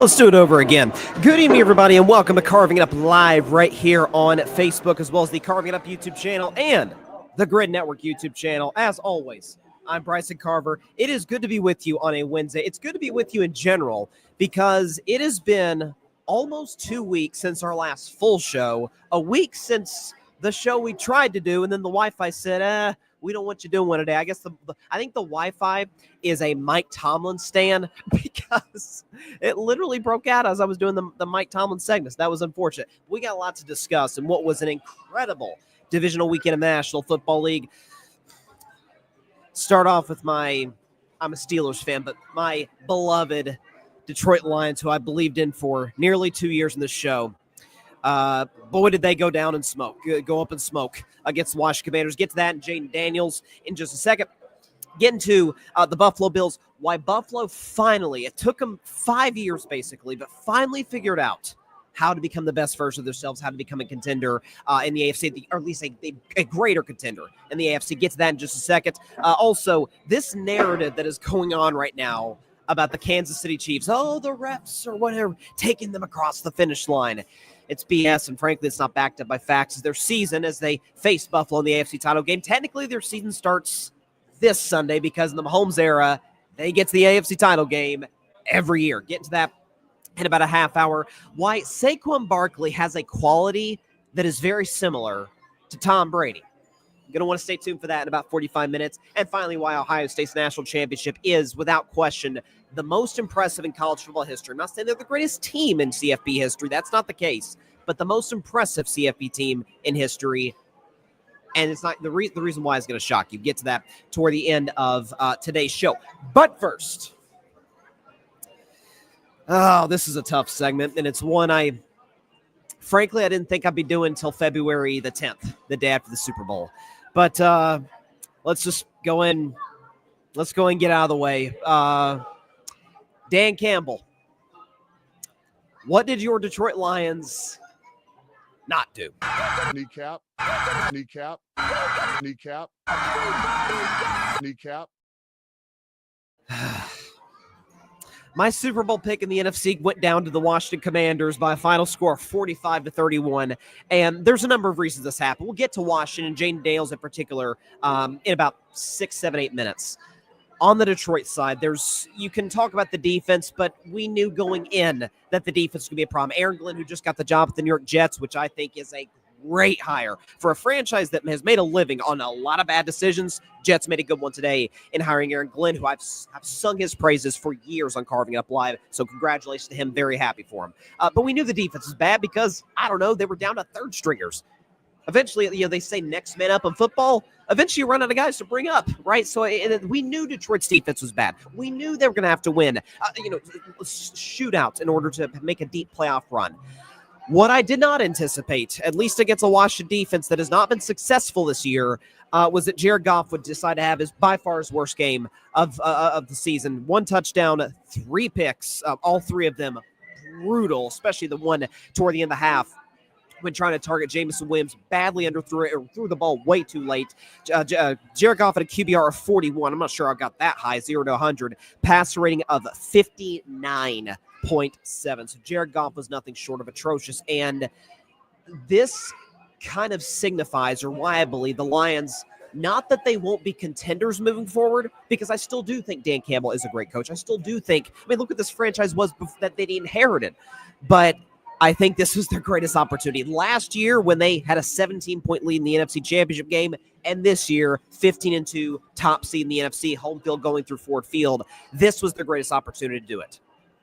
Let's do it over again. Good evening, everybody, and welcome to Carving It Up Live right here on Facebook, as well as the Carving It Up YouTube channel and the Grid Network YouTube channel. As always, I'm Bryson Carver. It is good to be with you on a Wednesday. It's good to be with you in general because it has been almost 2 weeks since our last full show, a week since the show we tried to do, and then the Wi-Fi said, we don't want you doing one today. I guess I think the Wi-Fi is a Mike Tomlin stan because it literally broke out as I was doing the Mike Tomlin segments. That was unfortunate. We got a lot to discuss and what was an incredible divisional weekend in the National Football League. Start off with I'm a Steelers fan, but my beloved Detroit Lions, who I believed in for nearly 2 years in this show. Boy, did they go down in smoke, go up in smoke against the Washington Commanders. Get to that and Jayden Daniels in just a second. Get into the Buffalo Bills. Why Buffalo finally, it took them 5 years basically, but finally figured out how to become the best version of themselves, how to become a contender in the AFC, or at least a greater contender in the AFC. Get to that in just a second. Also, this narrative that is going on right now about the Kansas City Chiefs, the refs or whatever, taking them across the finish line. It's BS, and frankly, it's not backed up by facts. As their season, as they face Buffalo in the AFC title game, technically their season starts this Sunday because in the Mahomes era, they get to the AFC title game every year. Get into that in about a half hour. Why Saquon Barkley has a quality that is very similar to Tom Brady. You're going to want to stay tuned for that in about 45 minutes. And finally, why Ohio State's national championship is, without question, the most impressive in college football history. I'm not saying they're the greatest team in CFB history. That's not the case. But the most impressive CFB team in history. And it's not the reason why is going to shock you. Get to that toward the end of today's show. But first, this is a tough segment. And it's one frankly, I didn't think I'd be doing until February the 10th, the day after the Super Bowl. But let's just go in. Let's go and get out of the way. Dan Campbell, what did your Detroit Lions not do? Kneecap. My Super Bowl pick in the NFC went down to the Washington Commanders by a final score of 45-31. And there's a number of reasons this happened. We'll get to Washington, Jayden Daniels in particular, in about 6, 7, 8 minutes. On the Detroit side, you can talk about the defense, but we knew going in that the defense could be a problem. Aaron Glenn, who just got the job at the New York Jets, which I think is a great hire for a franchise that has made a living on a lot of bad decisions. Jets made a good one today in hiring Aaron Glenn, who I've sung his praises for years on Carving It Up Live. So congratulations to him. Very happy for him. But we knew the defense was bad because, I don't know, they were down to third stringers. Eventually, they say next man up in football. Eventually, you run out of guys to bring up, right? So we knew Detroit's defense was bad. We knew they were going to have to win, shootouts in order to make a deep playoff run. What I did not anticipate, at least against a Washington defense that has not been successful this year, was that Jared Goff would decide to have by far his worst game of the season. 1 touchdown, 3 picks, all 3 of them brutal, especially the one toward the end of the half when trying to target Jameson Williams, badly underthrew it or threw the ball way too late. Jared Goff at a QBR of 41. I'm not sure I got that high, 0 to 100. Passer rating of 59.7. So Jared Goff was nothing short of atrocious. And this kind of signifies, or why I believe the Lions, not that they won't be contenders moving forward, because I still do think Dan Campbell is a great coach. I still do think, look what this franchise was that they inherited. But I think this was their greatest opportunity. Last year, when they had a 17-point lead in the NFC Championship game, and this year, 15-2, top seed in the NFC, home field going through Ford Field, this was their greatest opportunity to do it.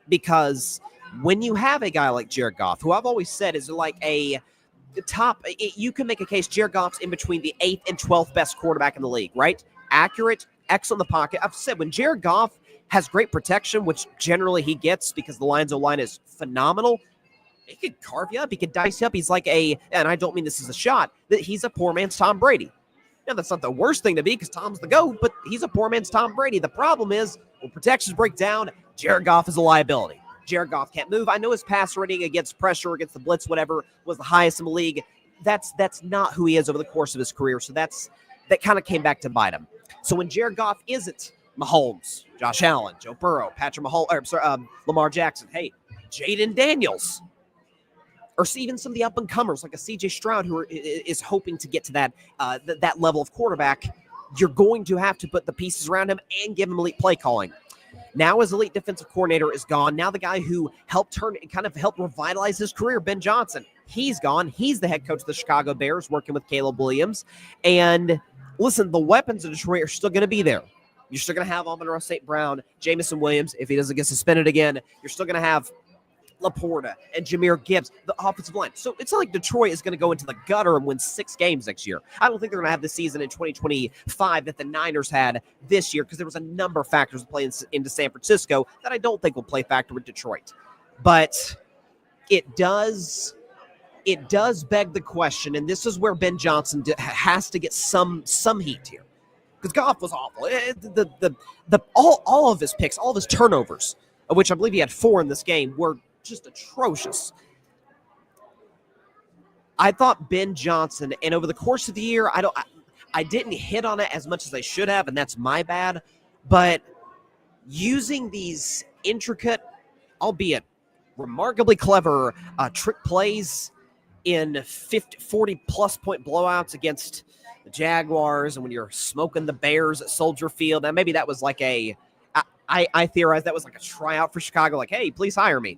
Because when you have a guy like Jared Goff, who I've always said is like you can make a case Jared Goff's in between the 8th and 12th best quarterback in the league, right? Accurate, excellent in the pocket. I've said when Jared Goff has great protection, which generally he gets because the Lions O-line is phenomenal, he could carve you up. He could dice you up. He's like and I don't mean this as a shot, that he's a poor man's Tom Brady. Now, that's not the worst thing to be because Tom's the GOAT, but he's a poor man's Tom Brady. The problem is when protections break down, Jared Goff is a liability. Jared Goff can't move. I know his pass rating against pressure, against the blitz, whatever, was the highest in the league. That's not who he is over the course of his career. So that kind of came back to bite him. So when Jared Goff isn't Mahomes, Josh Allen, Joe Burrow, Lamar Jackson, hey, Jayden Daniels, or even some of the up-and-comers like a C.J. Stroud who is hoping to get to that level of quarterback, you're going to have to put the pieces around him and give him elite play calling. Now his elite defensive coordinator is gone. Now the guy who helped revitalize his career, Ben Johnson, he's gone. He's the head coach of the Chicago Bears, working with Caleb Williams. And listen, the weapons of Detroit are still going to be there. You're still going to have Amon-Ra St. Brown, Jamison Williams. If he doesn't get suspended again, you're still going to have Laporta and Jahmyr Gibbs, the offensive line. So it's not like Detroit is going to go into the gutter and win 6 games next year. I don't think they're going to have the season in 2025 that the Niners had this year, because there was a number of factors playing into San Francisco that I don't think will play factor with Detroit. But it does beg the question, and this is where Ben Johnson has to get some heat here, because Goff was awful. All of his picks, all of his turnovers, of which I believe he had 4 in this game, were just atrocious. I thought Ben Johnson, and over the course of the year, I didn't hit on it as much as I should have, and that's my bad, but using these intricate, albeit remarkably clever trick plays in 40-plus point blowouts against the Jaguars, and when you're smoking the Bears at Soldier Field, and maybe that was like I theorized that was like a tryout for Chicago, like, hey, please hire me.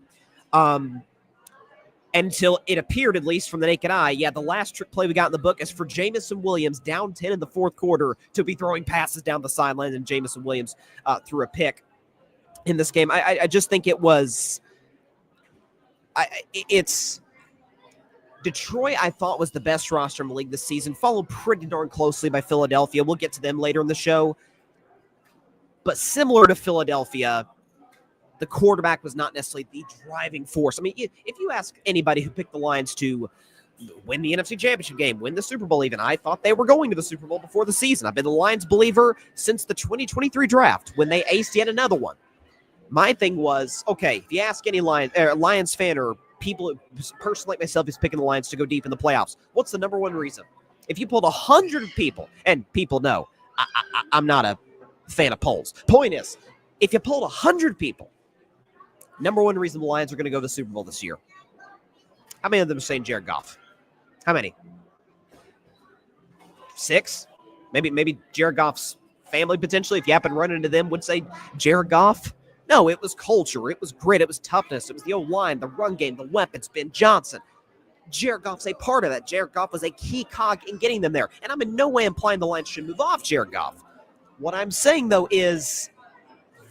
Until it appeared, at least from the naked eye, the last trick play we got in the book is for Jamison Williams, down 10 in the fourth quarter, to be throwing passes down the sideline, and Jamison Williams threw a pick in this game. I just think it was it's Detroit, I thought, was the best roster in the league this season, followed pretty darn closely by Philadelphia. We'll get to them later in the show. But similar to Philadelphia, the quarterback was not necessarily the driving force. I mean, if you ask anybody who picked the Lions to win the NFC Championship game, win the Super Bowl even, I thought they were going to the Super Bowl before the season. I've been the Lions believer since the 2023 draft when they aced yet another one. My thing was, okay, if you ask any Lions fan or people, person like myself who's picking the Lions to go deep in the playoffs, what's the number one reason? If you pulled 100 people, and people know I'm not a fan of polls. Point is, if you pulled 100 people, number one reason the Lions are going to go to the Super Bowl this year, how many of them are saying Jared Goff? How many? 6? Maybe Jared Goff's family, potentially, if you happen to run into them, would say Jared Goff. No, it was culture. It was grit. It was toughness. It was the O-line, the run game, the weapons, Ben Johnson. Jared Goff's a part of that. Jared Goff was a key cog in getting them there. And I'm in no way implying the Lions should move off Jared Goff. What I'm saying, though, is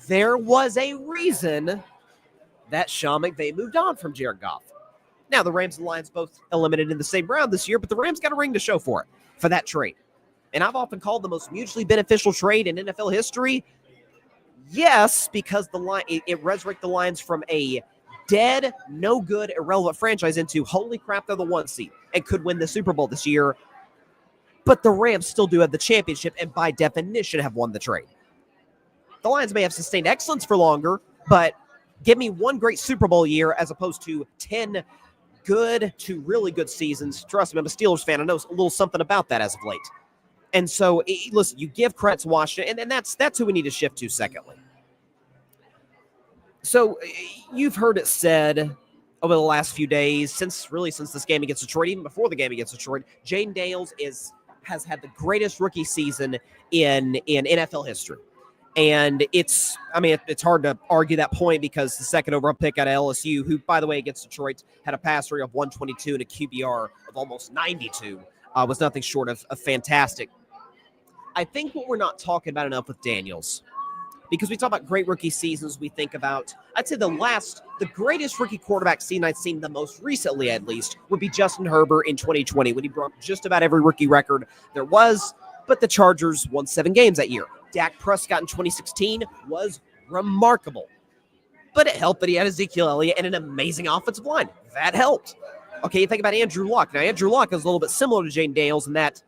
there was a reason that Sean McVay moved on from Jared Goff. Now, the Rams and Lions both eliminated in the same round this year, but the Rams got a ring to show for it, for that trade. And I've often called the most mutually beneficial trade in NFL history. Yes, because it resurrected the Lions from a dead, no good, irrelevant franchise into, holy crap, they're the 1 seed and could win the Super Bowl this year. But the Rams still do have the championship and by definition have won the trade. The Lions may have sustained excellence for longer, but give me one great Super Bowl year as opposed to 10 good to really good seasons. Trust me, I'm a Steelers fan. I know a little something about that as of late. And so, listen, you give credit to Washington, and that's who we need to shift to secondly. So you've heard it said over the last few days, since this game against Detroit, even before the game against Detroit, Jayden Daniels has had the greatest rookie season in NFL history. And it's hard to argue that point because the second overall pick out of LSU, who, by the way, against Detroit, had a pass rate of 122 and a QBR of almost 92, was nothing short of fantastic. I think what we're not talking about enough with Daniels, because we talk about great rookie seasons, we think about, I'd say the greatest rookie quarterback season I've seen the most recently, at least, would be Justin Herbert in 2020, when he broke just about every rookie record there was, but the Chargers won 7 games that year. Dak Prescott in 2016 was remarkable, but it helped that he had Ezekiel Elliott and an amazing offensive line. That helped. Okay, you think about Andrew Luck. Now, Andrew Luck is a little bit similar to Jayden Daniels in that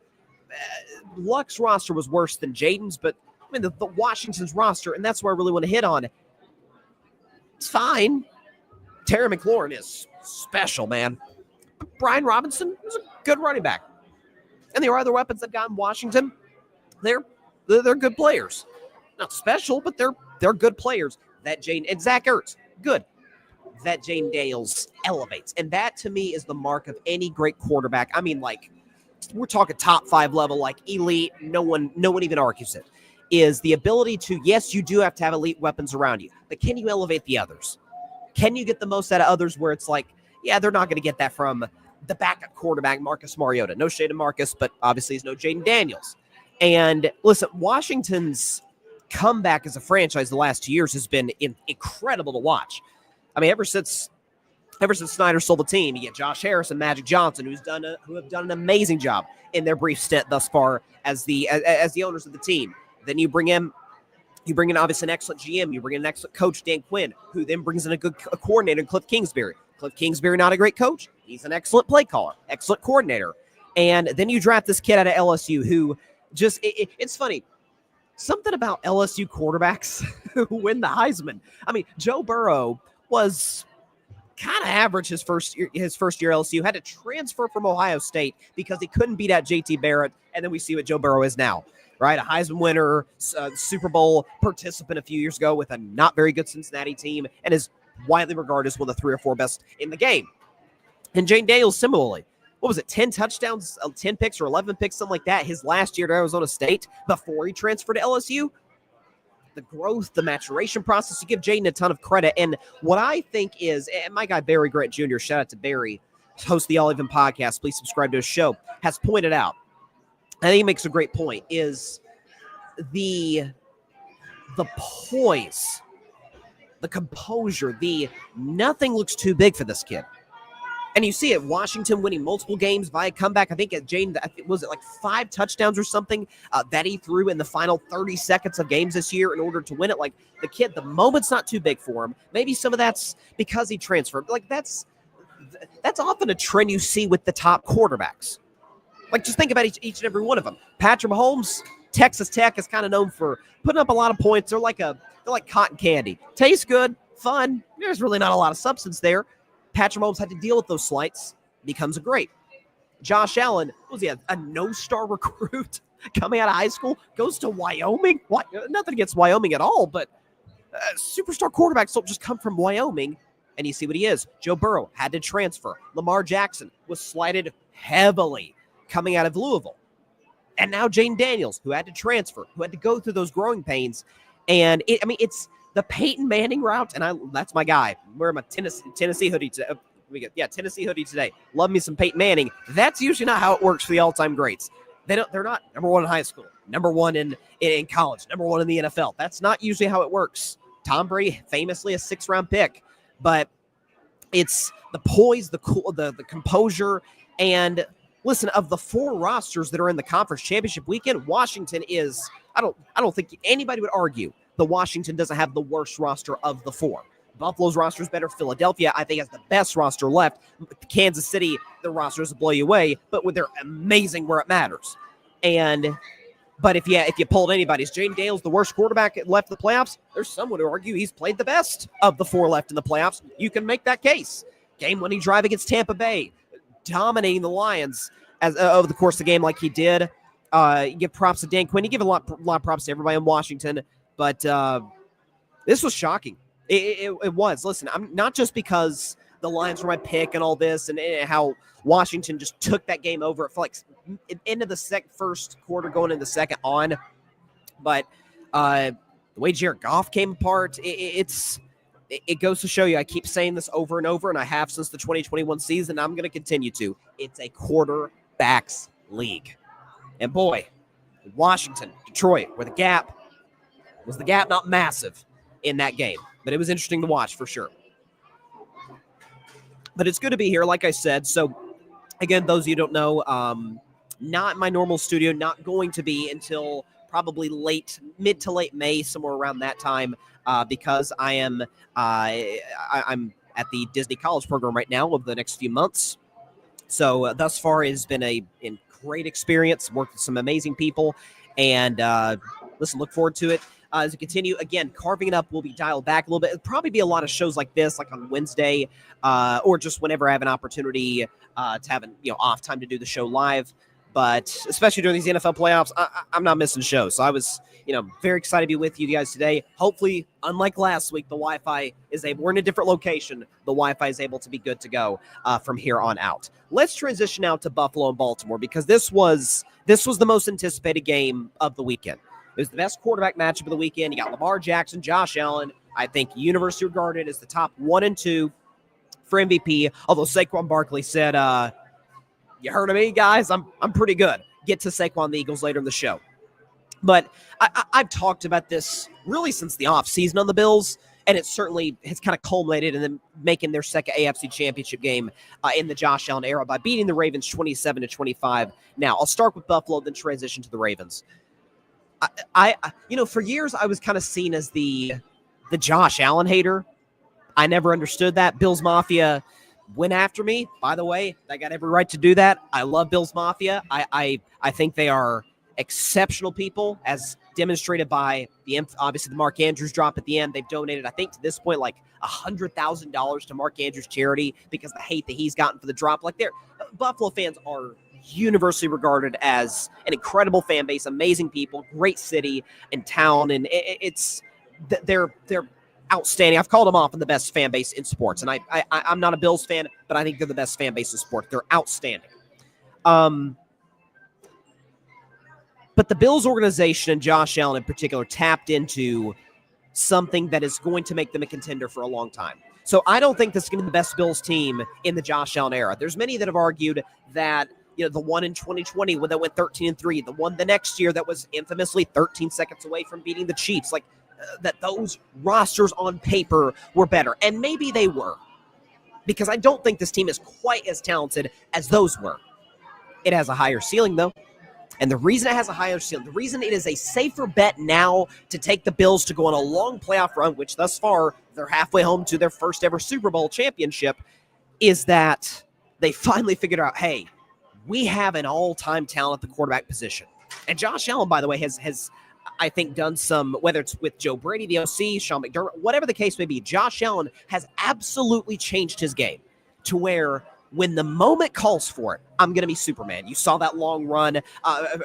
Luck's roster was worse than Jayden's, but I mean, the Washington's roster, and that's where I really want to hit on. It's fine. Terry McLaurin is special, man. But Brian Robinson is a good running back. And there are other weapons that got in Washington. They're good players. Not special, but they're good players. That Jayden and Zach Ertz, good. that Jayden Daniels elevates. And that, to me, is the mark of any great quarterback. I mean, like, we're talking top 5 level, like elite. No one even argues it. Is the ability to, yes, you do have to have elite weapons around you, but can you elevate the others? Can you get the most out of others where it's like, yeah, they're not going to get that from the backup quarterback, Marcus Mariota. No shade to Marcus, but obviously he's no Jayden Daniels. And listen, Washington's comeback as a franchise the last 2 years has been incredible to watch. I mean, ever since Snyder sold the team, you get Josh Harris and Magic Johnson, who have done an amazing job in their brief stint thus far as the owners of the team. Then you bring in obviously an excellent GM. You bring in an excellent coach, Dan Quinn, who then brings in a good coordinator, Cliff Kingsbury. Cliff Kingsbury, not a great coach. He's an excellent play caller, excellent coordinator. And then you draft this kid out of LSU who just, it's funny. Something about LSU quarterbacks who win the Heisman. I mean, Joe Burrow was kind of average his first year LSU, had to transfer from Ohio State because he couldn't beat out JT Barrett. And then we see what Joe Burrow is now. Right, a Heisman winner, Super Bowl participant a few years ago with a not very good Cincinnati team, and is widely regarded as one of the 3 or 4 best in the game. And Jayden Daniels, similarly, what was it, 10 touchdowns, 10 picks or 11 picks, something like that, his last year at Arizona State before he transferred to LSU? The growth, the maturation process, you give Jayden a ton of credit. And what I think is, and my guy Barry Grant Jr., shout out to Barry, host the All Even podcast, please subscribe to his show, has pointed out, I think he makes a great point, is the poise, the composure, the nothing looks too big for this kid. And you see it, Washington winning multiple games via comeback. I think at Jayden, was it like 5 touchdowns or something that he threw in the final 30 seconds of games this year in order to win it? Like, the kid, the moment's not too big for him. Maybe some of that's because he transferred. Like, that's often a trend you see with the top quarterbacks. Like, just think about each and every one of them. Patrick Mahomes, Texas Tech is kind of known for putting up a lot of points. They're like cotton candy. Tastes good, fun. There's really not a lot of substance there. Patrick Mahomes had to deal with those slights. Becomes a great. Josh Allen, was he a no-star recruit coming out of high school? Goes to Wyoming? What? Nothing against Wyoming at all, but superstar quarterbacks don't just come from Wyoming. And you see what he is. Joe Burrow had to transfer. Lamar Jackson was slighted heavily coming out of Louisville. And now Jayden Daniels, who had to transfer, who had to go through those growing pains. And it's the Peyton Manning route, and that's my guy. I'm wearing my Tennessee hoodie today. Tennessee hoodie today. Love me some Peyton Manning. That's usually not how it works for the all-time greats. They're not number 1 in high school, number 1 in college, number 1 in the NFL. That's not usually how it works. Tom Brady, famously a 6th-round pick. But it's the poise, the composure, and listen, of the 4 rosters that are in the conference championship weekend, Washington is, I don't think anybody would argue that Washington doesn't have the worst roster of the 4. Buffalo's roster is better. Philadelphia, I think, has the best roster left. Kansas City, their rosters will blow you away, but they're amazing where it matters. But if you pulled anybody's, Jayden Daniels the worst quarterback left in the playoffs, there's someone who argue he's played the best of the 4 left in the playoffs. You can make that case. Game-winning drive against Tampa Bay, dominating the Lions as over the course of the game like he did. You give props to Dan Quinn. You give a lot of props to everybody in Washington. But this was shocking. It was. Listen, I'm not just because the Lions were my pick and all this and how Washington just took that game over. It felt like into the first quarter going into the second on. But the way Jared Goff came apart, it goes to show you, I keep saying this over and over, and I have since the 2021 season. I'm going to continue to. It's a quarterbacks league. And boy, Washington, Detroit, where the gap not massive in that game. But it was interesting to watch for sure. But it's good to be here, like I said. So, again, those of you who don't know, not in my normal studio, not going to be until probably mid to late May, somewhere around that time, because I'm at the Disney College program right now over the next few months. So thus far, it has been a great experience. Worked with some amazing people, and look forward to it. As we continue, again, carving it up will be dialed back a little bit. It'll probably be a lot of shows like this, like on Wednesday, or just whenever I have an opportunity to have an off time to do the show live. but especially during these NFL playoffs, I'm not missing shows. So I was, very excited to be with you guys today. Hopefully, unlike last week, the Wi-Fi we're in a different location. The Wi-Fi is able to be good to go from here on out. Let's transition now to Buffalo and Baltimore, because this was the most anticipated game of the weekend. It was the best quarterback matchup of the weekend. You got Lamar Jackson, Josh Allen. I think universally regarded as the top 1 and 2 for MVP. Although Saquon Barkley said, "You heard of me, guys? I'm pretty good." Get to Saquon the Eagles later in the show. But I've talked about this really since the offseason on the Bills, and it certainly has kind of culminated in them making their second AFC Championship game in the Josh Allen era by beating the Ravens 27-25. Now, I'll start with Buffalo, then transition to the Ravens. For years I was kind of seen as the Josh Allen hater. I never understood that. Bills Mafia went after me. By the way, I got every right to do that. I love Bills Mafia. I think they are exceptional people, as demonstrated by obviously the Mark Andrews drop at the end. They've donated, I think, to this point, like $100,000 to Mark Andrews charity because of the hate that he's gotten for the drop. Like, Buffalo fans are universally regarded as an incredible fan base, amazing people, great city and town, and they're outstanding. I've called them often the best fan base in sports, and I'm not a Bills fan, but I think they're the best fan base in sports. They're outstanding. But the Bills organization and Josh Allen in particular tapped into something that is going to make them a contender for a long time. So I don't think this is going to be the best Bills team in the Josh Allen era. There's many that have argued that the one in 2020 that went 13-3, the one the next year that was infamously 13 seconds away from beating the Chiefs, that those rosters on paper were better. And maybe they were, because I don't think this team is quite as talented as those were. It has a higher ceiling, though. And the reason it has a higher ceiling, the reason it is a safer bet now to take the Bills to go on a long playoff run, which thus far they're halfway home to their first ever Super Bowl championship, is that they finally figured out, hey, we have an all-time talent at the quarterback position. And Josh Allen, by the way, has I think, done some, whether it's with Joe Brady, the OC, Sean McDermott, whatever the case may be, Josh Allen has absolutely changed his game to where when the moment calls for it, I'm going to be Superman. You saw that long run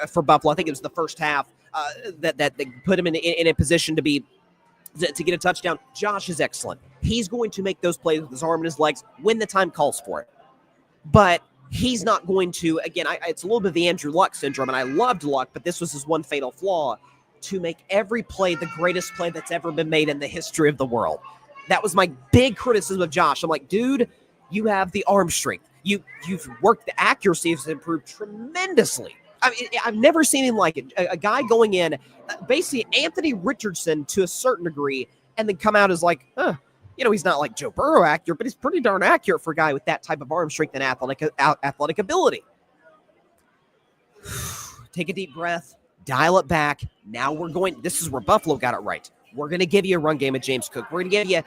for Buffalo. I think it was the first half that they put him in a position to get a touchdown. Josh is excellent. He's going to make those plays with his arm and his legs when the time calls for it. But he's not going to, again, it's a little bit of the Andrew Luck syndrome, and I loved Luck, but this was his one fatal flaw, to make every play the greatest play that's ever been made in the history of the world. That was my big criticism of Josh. I'm like, dude, you have the arm strength. You've worked, the accuracy has improved tremendously. I mean, I've never seen him like it. A guy going in, basically Anthony Richardson to a certain degree, and then come out as like, he's not like Joe Burrow accurate, but he's pretty darn accurate for a guy with that type of arm strength and athletic ability. Take a deep breath, dial it back. Now this is where Buffalo got it right. We're going to give you a run game of James Cook. We're going to give you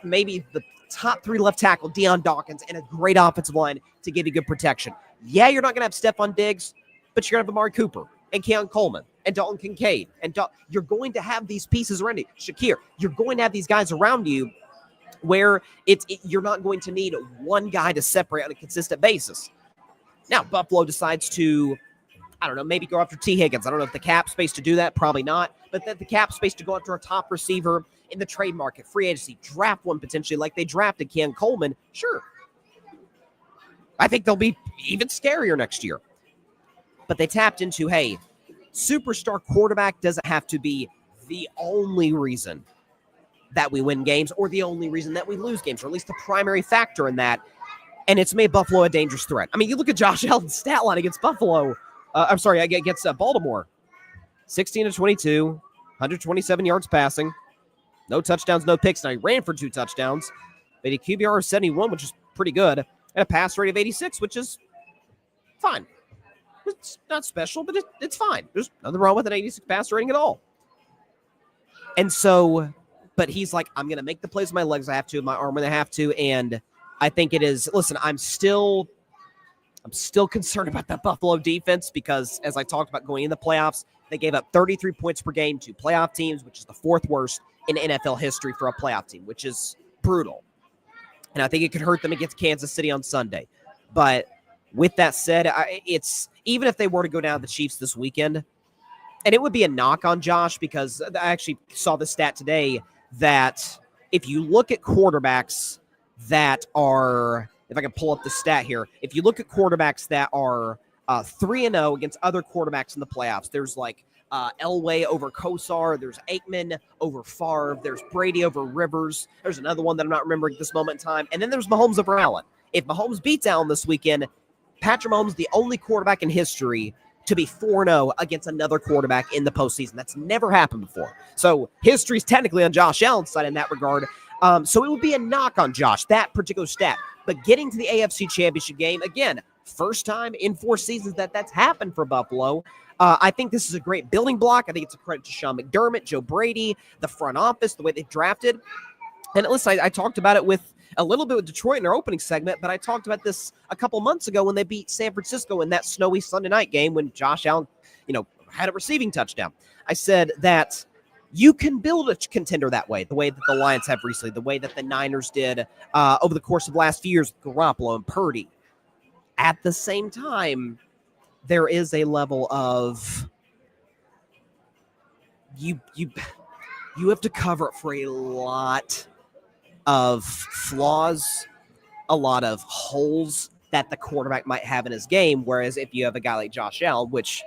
maybe the top 3 left tackle, Deion Dawkins, and a great offensive line to give you good protection. Yeah, you're not going to have Stephon Diggs, but you're going to have Amari Cooper and Keon Coleman and Dalton Kincaid. And you're going to have these pieces around you. Shakir, you're going to have these guys around you where you're not going to need one guy to separate on a consistent basis. Now, Buffalo decides to, I don't know, maybe go after T. Higgins. I don't know if the cap space to do that, probably not. But the cap space to go after a top receiver in the trade market, free agency, draft one potentially like they drafted Keon Coleman, sure. I think they'll be even scarier next year. But they tapped into, hey, superstar quarterback doesn't have to be the only reason that we win games or the only reason that we lose games, or at least the primary factor in that. And it's made Buffalo a dangerous threat. I mean, you look at Josh Allen's stat line against Buffalo. Against Baltimore. 16-22, 127 yards passing. No touchdowns, no picks. Now, he ran for 2 touchdowns. But a QBR of 71, which is pretty good. And a pass rate of 86, which is fine. It's not special, but it's fine. There's nothing wrong with an 86 pass rating at all. And so, but he's like, I'm going to make the plays with my legs I have to, my arm when I have to. And I think it is, listen, I'm still concerned about that Buffalo defense because, as I talked about going in the playoffs, they gave up 33 points per game to playoff teams, which is the 4th worst in NFL history for a playoff team, which is brutal. And I think it could hurt them against Kansas City on Sunday. But with that said, it's even if they were to go down to the Chiefs this weekend, and it would be a knock on Josh because I actually saw the stat today that if you look at quarterbacks that are, if I can pull up the stat here, if you look at quarterbacks that are 3-0 against other quarterbacks in the playoffs, there's like Elway over Kosar, there's Aikman over Favre, there's Brady over Rivers, there's another one that I'm not remembering at this moment in time, and then there's Mahomes over Allen. If Mahomes beats Allen this weekend, Patrick Mahomes is the only quarterback in history to be 4-0 against another quarterback in the postseason. That's never happened before. So history's technically on Josh Allen's side in that regard. So it would be a knock on Josh, that particular stat. But getting to the AFC Championship game, again, first time in 4 seasons that's happened for Buffalo. I think this is a great building block. I think it's a credit to Sean McDermott, Joe Brady, the front office, the way they drafted. And listen, I talked about it with a little bit with Detroit in our opening segment, but I talked about this a couple months ago when they beat San Francisco in that snowy Sunday night game when Josh Allen, had a receiving touchdown. I said that you can build a contender that way, the way that the Lions have recently, the way that the Niners did over the course of the last few years with Garoppolo and Purdy. At the same time, there is a level of you have to cover for a lot of flaws, a lot of holes that the quarterback might have in his game. Whereas if you have a guy like Josh Allen, which,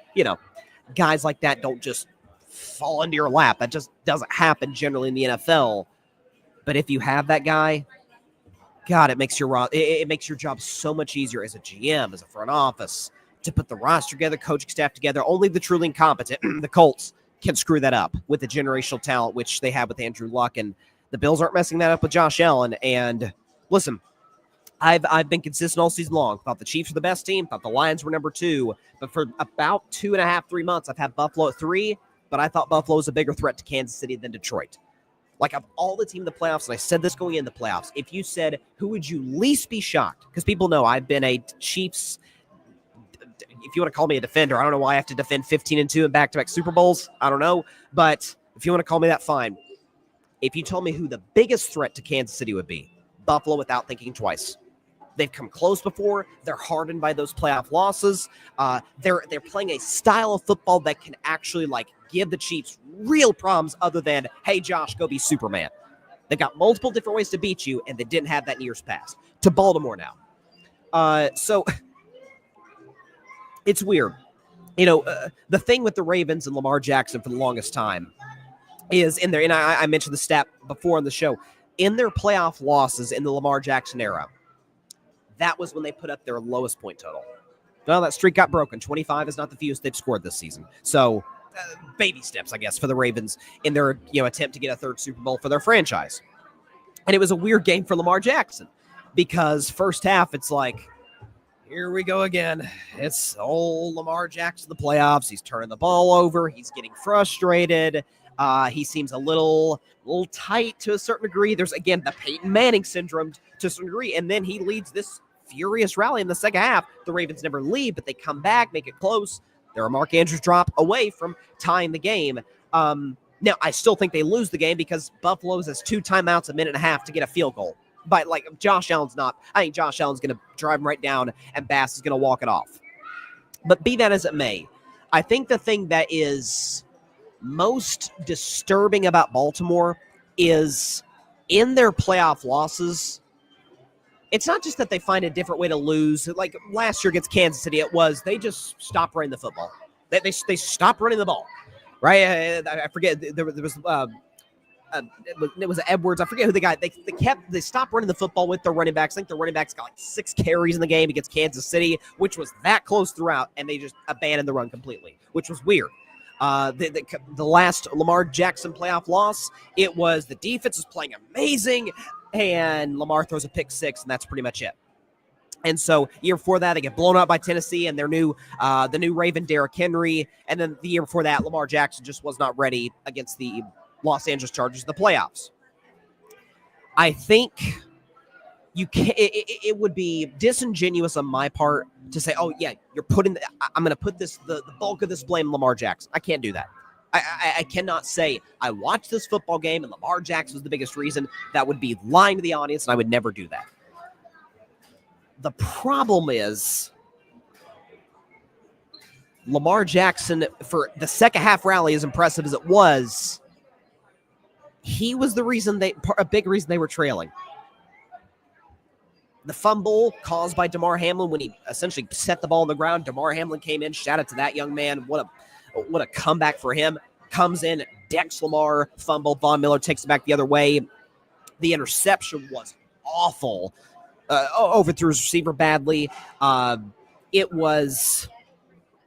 guys like that don't just fall into your lap. That just doesn't happen generally in the NFL. But if you have that guy, God, it makes your job so much easier as a GM, as a front office, to put the roster together, coaching staff together. Only the truly incompetent, the Colts, can screw that up with the generational talent, which they have with Andrew Luck. And the Bills aren't messing that up with Josh Allen. And listen, I've been consistent all season long. Thought the Chiefs were the best team. Thought the Lions were number 2. But for about 2.5, 3 months, I've had Buffalo at 3. But I thought Buffalo was a bigger threat to Kansas City than Detroit. Like, of all the team in the playoffs, and I said this going into the playoffs, if you said, who would you least be shocked? Because people know I've been a Chiefs, if you want to call me a defender, I don't know why I have to defend 15-2 in back-to-back Super Bowls. I don't know. But if you want to call me that, fine. If you told me who the biggest threat to Kansas City would be, Buffalo without thinking twice. They've come close before. They're hardened by those playoff losses. They're playing a style of football that can actually give the Chiefs real problems other than, hey, Josh, go be Superman. They've got multiple different ways to beat you, and they didn't have that in years past. To Baltimore now. So it's weird. The thing with the Ravens and Lamar Jackson for the longest time is in there, and I mentioned the stat before on the show, in their playoff losses in the Lamar Jackson era, that was when they put up their lowest point total. Well, that streak got broken. 25 is not the fewest they've scored this season. So baby steps, I guess, for the Ravens in their attempt to get a 3rd Super Bowl for their franchise. And it was a weird game for Lamar Jackson because first half, it's like, here we go again. It's old Lamar Jackson in the playoffs. He's turning the ball over. He's getting frustrated. He seems a little tight to a certain degree. There's, again, the Peyton Manning syndrome to a certain degree. And then he leads this furious rally in the second half. The Ravens never lead, but they come back, make it close. They're a Mark Andrews drop away from tying the game. Now, I still think they lose the game because Buffalo's has 2 timeouts, a minute and a half to get a field goal. But, Josh Allen's not. I think Josh Allen's going to drive him right down, and Bass is going to walk it off. But be that as it may, I think the thing that is most disturbing about Baltimore is in their playoff losses, it's not just that they find a different way to lose. Like last year against Kansas City, it was they just stopped running the football. They stopped running the ball, right? I forget. There was it was Edwards. I forget who the guy. They stopped running the football with their running backs. I think the running backs got 6 carries in the game against Kansas City, which was that close throughout, and they just abandoned the run completely, which was weird. The last Lamar Jackson playoff loss, it was the defense was playing amazing, and Lamar throws a pick 6, and that's pretty much it. And so year before that, they get blown out by Tennessee and their the new Raven Derrick Henry. And then the year before that, Lamar Jackson just was not ready against the Los Angeles Chargers in the playoffs. I think it would be disingenuous on my part to say, oh yeah, I'm going to put the bulk of this blame on Lamar Jackson. I can't do that. I cannot say I watched this football game and Lamar Jackson was the biggest reason. That would be lying to the audience, and I would never do that. The problem is Lamar Jackson, for the second half rally, as impressive as it was, he was the reason a big reason they were trailing. The fumble caused by Damar Hamlin when he essentially set the ball on the ground. Damar Hamlin came in. Shout out to that young man. What a comeback for him. Comes in, decks Lamar, fumble. Von Miller takes it back the other way. The interception was awful. Overthrew his receiver badly. It was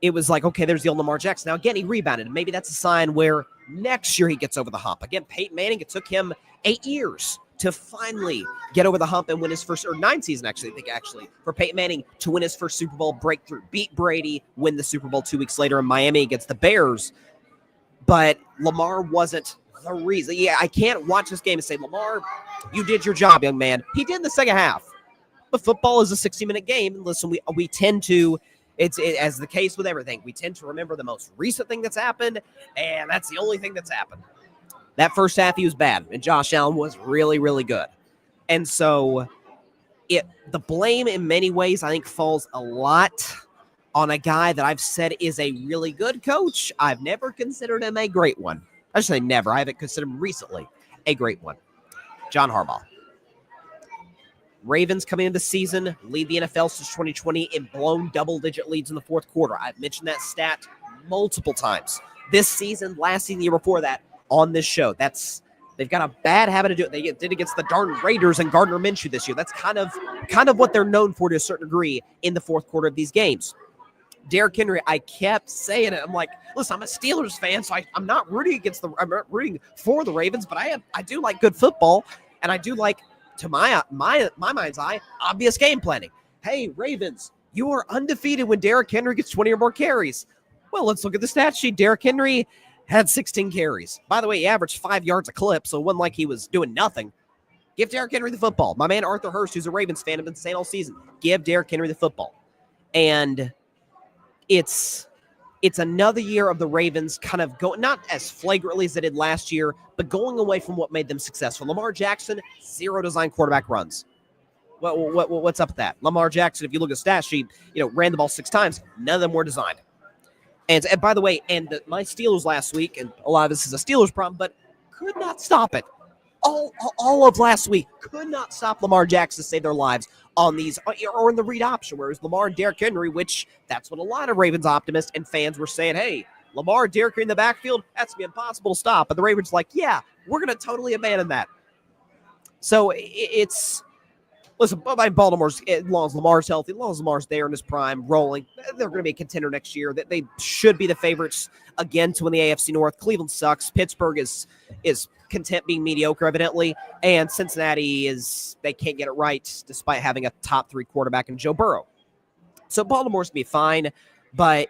like, okay, there's the old Lamar Jackson. Now, again, he rebounded. Maybe that's a sign where next year he gets over the hump. Again, Peyton Manning, it took him 8 years to finally get over the hump and win his first, or 9 seasons, actually, for Peyton Manning to win his first Super Bowl breakthrough, beat Brady, win the Super Bowl 2 weeks later in Miami against the Bears. But Lamar wasn't the reason. Yeah, I can't watch this game and say, Lamar, you did your job, young man. He did in the second half. But football is a 60-minute game. Listen, we tend to, as the case with everything, we tend to remember the most recent thing that's happened, and that's the only thing that's happened. That first half, he was bad, and Josh Allen was really, really good. And so the blame in many ways, I think, falls a lot on a guy that I've said is a really good coach. I've never considered him a great one. I should say never. I haven't considered him recently a great one. John Harbaugh. Ravens coming into the season, lead the NFL since 2020 in blown double-digit leads in the fourth quarter. I've mentioned that stat multiple times. This season, last season, the year before that, on this show. They've got a bad habit of doing it. They did against the darn Raiders and Gardner Minshew this year. That's kind of what they're known for to a certain degree in the fourth quarter of these games. Derrick Henry, I kept saying it. I'm like, listen, I'm a Steelers fan, so I'm not rooting rooting for the Ravens, but I do like good football, and I do like, to my mind's eye, obvious game planning. Hey, Ravens, you are undefeated when Derrick Henry gets 20 or more carries. Well, let's look at the stat sheet. Derrick Henry had 16 carries. By the way, he averaged 5 yards a clip, so it wasn't like he was doing nothing. Give Derrick Henry the football. My man Arthur Hurst, who's a Ravens fan, has been saying all season, give Derrick Henry the football. And it's another year of the Ravens kind of going, not as flagrantly as they did last year, but going away from what made them successful. Lamar Jackson, 0 design quarterback runs. What's up with that? Lamar Jackson, if you look at the stat sheet, ran the ball 6 times. None of them were designed. And by the way, my Steelers last week, and a lot of this is a Steelers problem, but could not stop it. All of last week could not stop Lamar Jackson to save their lives on these, or in the read option, where it was Lamar and Derrick Henry, which that's what a lot of Ravens optimists and fans were saying. Hey, Lamar and Derrick Henry in the backfield, that's going to be impossible to stop. But the Ravens like, yeah, we're going to totally abandon that. So listen, Baltimore's, as long as Lamar's healthy, as long as Lamar's there in his prime, rolling, they're going to be a contender next year. They should be the favorites again to win the AFC North. Cleveland sucks. Pittsburgh is content being mediocre, evidently. And Cincinnati they can't get it right despite having a top 3 quarterback in Joe Burrow. So Baltimore's going to be fine, but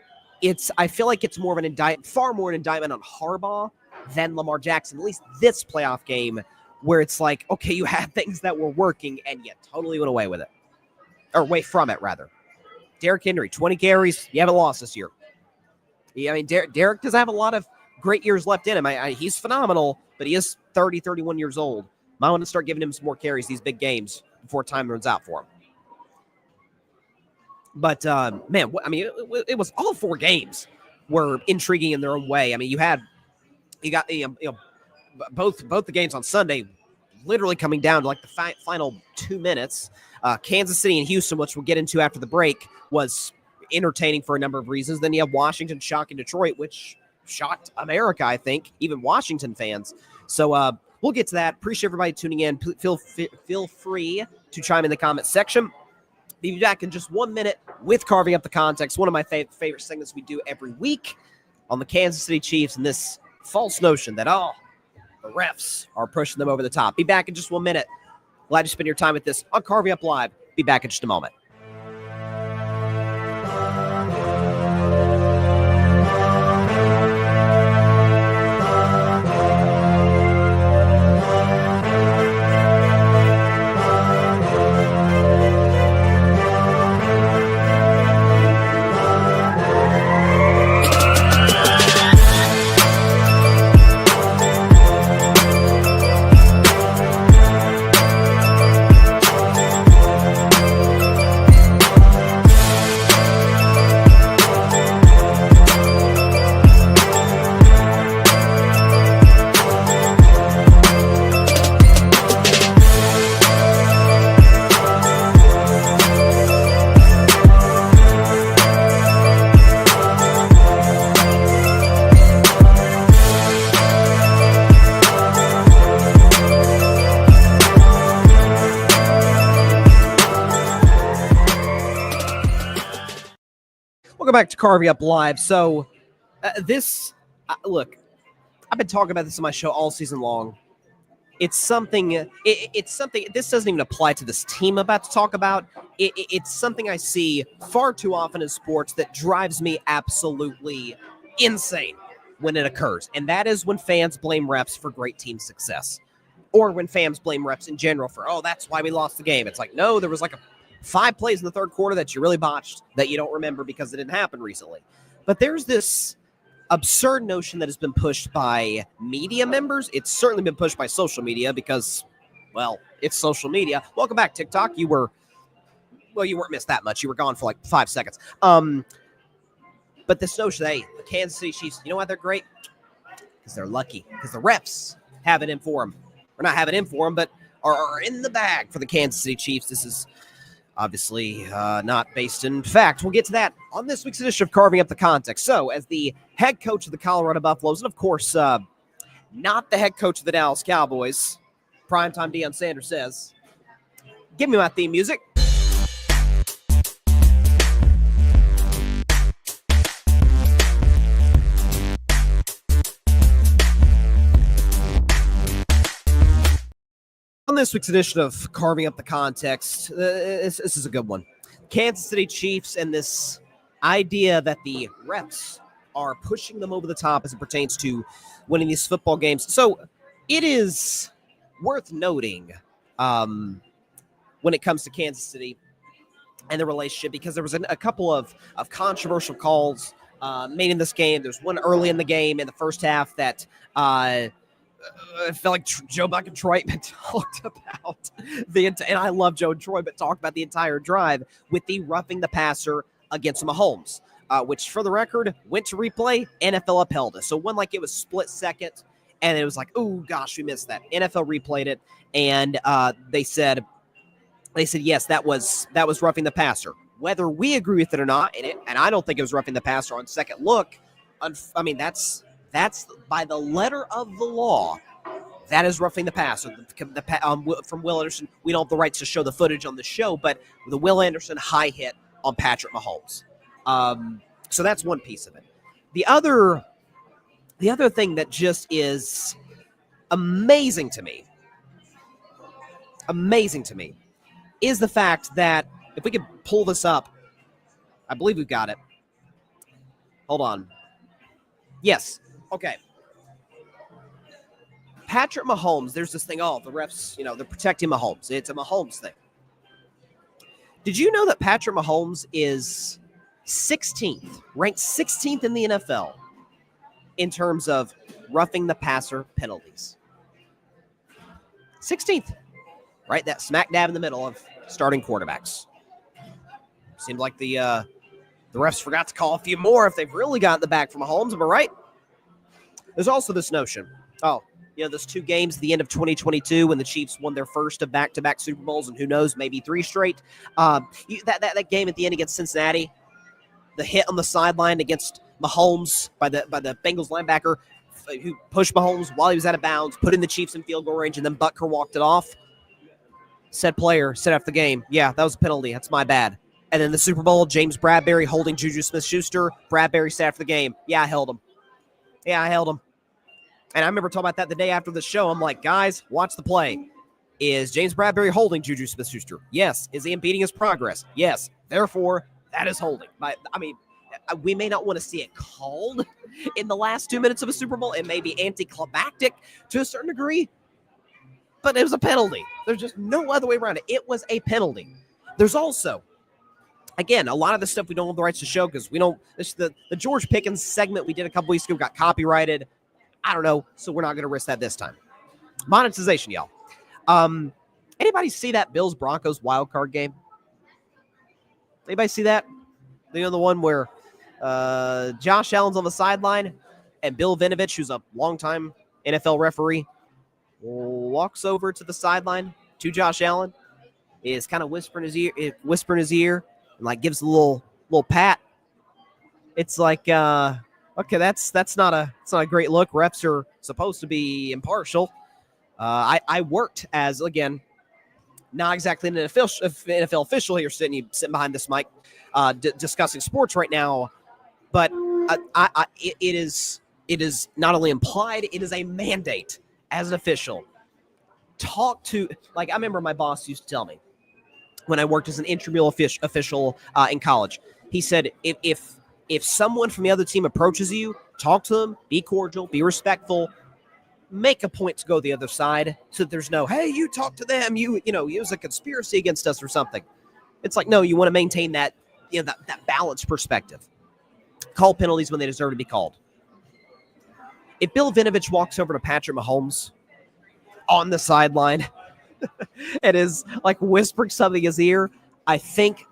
I feel like it's more of far more an indictment on Harbaugh than Lamar Jackson, at least this playoff game, where it's like, okay, you had things that were working and you totally went away with it. Or away from it, rather. Derrick Henry, 20 carries. You haven't lost this year. Yeah, I mean, Derrick doesn't have a lot of great years left in him. He's phenomenal, but he is 30, 31 years old. Might want to start giving him some more carries these big games before time runs out for him. But, man, it was all 4 games were intriguing in their own way. I mean, you got both the games on Sunday literally coming down to like the final 2 minutes. Kansas City and Houston, which we'll get into after the break, was entertaining for a number of reasons. Then you have Washington shocking Detroit, which shocked America, I think, even Washington fans. So we'll get to that. Appreciate everybody tuning in. Feel free to chime in the comment section. Be back in just 1 minute with Carving Up the Context, one of my favorite segments we do every week on the Kansas City Chiefs and this false notion that, the refs are pushing them over the top. Be back in just 1 minute. Glad you spend your time with this on Carving Up Live. Be back in just a moment. Welcome back to Carving Up Live. So, look, I've been talking about this on my show all season long. It's something. It's something. This doesn't even apply to this team I'm about to talk about. It's something I see far too often in sports that drives me absolutely insane when it occurs, and that is when fans blame refs for great team success, or when fans blame refs in general for, oh, that's why we lost the game. It's like, no, there was like 5 plays in the third quarter that you really botched that you don't remember because it didn't happen recently. But there's this absurd notion that has been pushed by media members. It's certainly been pushed by social media because, well, it's social media. Welcome back, TikTok. You weren't missed that much. You were gone for like 5 seconds. But this notion, hey, the Kansas City Chiefs, you know why they're great? Because they're lucky. Because the refs have it in for them. Or not have it in for them, but are in the bag for the Kansas City Chiefs. This is obviously not based in fact. We'll get to that on this week's edition of Carving Up the Context. So, as the head coach of the Colorado Buffaloes, and of course, not the head coach of the Dallas Cowboys, primetime Deion Sanders says, give me my theme music. On this week's edition of Carving Up the Context, this is a good one. Kansas City Chiefs and this idea that the refs are pushing them over the top as it pertains to winning these football games. So it is worth noting when it comes to Kansas City and the relationship, because there was a couple of controversial calls made in this game. There's one early in the game in the first half that it felt like Joe Buck and Troy talked about and I love Joe and Troy, but talked about the entire drive with the roughing the passer against Mahomes, which for the record went to replay. NFL upheld it. So one, like, it was split second, and it was like, oh gosh, we missed that. NFL replayed it, and they said yes, that was roughing the passer. Whether we agree with it or not, and I don't think it was roughing the passer on second look. I mean, that's by the letter of the law. That is roughing the passer. From Will Anderson, we don't have the rights to show the footage on the show, but the Will Anderson high hit on Patrick Mahomes. So that's one piece of it. The other thing that just is amazing to me, is the fact that, if we could pull this up, I believe we've got it. Hold on. Yes. Okay. Patrick Mahomes, there's this thing, the refs, they're protecting Mahomes. It's a Mahomes thing. Did you know that Patrick Mahomes is 16th, ranked 16th in the NFL in terms of roughing the passer penalties? 16th, right? That smack dab in the middle of starting quarterbacks. Seems like the refs forgot to call a few more if they've really gotten the back from Mahomes, am I right? There's also this notion, those 2 games at the end of 2022 when the Chiefs won their first of back-to-back Super Bowls, and who knows, maybe 3 straight. That game at the end against Cincinnati, the hit on the sideline against Mahomes by the Bengals linebacker who pushed Mahomes while he was out of bounds, put in the Chiefs in field goal range, and then Butker walked it off. Said player said after the game, yeah, that was a penalty. That's my bad. And then the Super Bowl, James Bradberry holding Juju Smith-Schuster. Bradberry said after the game, yeah, I held him. And I remember talking about that the day after the show. I'm like, guys, watch the play. Is James Bradberry holding Juju Smith-Schuster? Yes. Is he impeding his progress? Yes. Therefore, that is holding. We may not want to see it called in the last 2 minutes of a Super Bowl. It may be anticlimactic to a certain degree, but it was a penalty. There's just no other way around it. It was a penalty. There's also, again, a lot of the stuff we don't have the rights to show because we don't. The George Pickens segment we did a couple weeks ago got copyrighted. I don't know, so we're not going to risk that this time. Monetization, y'all. Anybody see that Bills-Broncos wild card game? Anybody see that? The one where Josh Allen's on the sideline and Bill Vinovich, who's a longtime NFL referee, walks over to the sideline to Josh Allen, is kind of whispering in his ear, and like gives a little pat. It's like, okay, that's not a great look. Refs are supposed to be impartial. I worked as, again, not exactly an NFL official here sitting behind this mic discussing sports right now, but it is not only implied, it is a mandate as an official. Talk to, like, I remember my boss used to tell me when I worked as an intramural official in college. He said, if someone from the other team approaches you, talk to them, be cordial, be respectful, make a point to go the other side so that there's no, hey, you talk to them, you know, use a conspiracy against us or something. It's like, no, you want to maintain that, that balanced perspective. Call penalties when they deserve to be called. If Bill Vinovich walks over to Patrick Mahomes on the sideline and is like whispering something in his ear, I think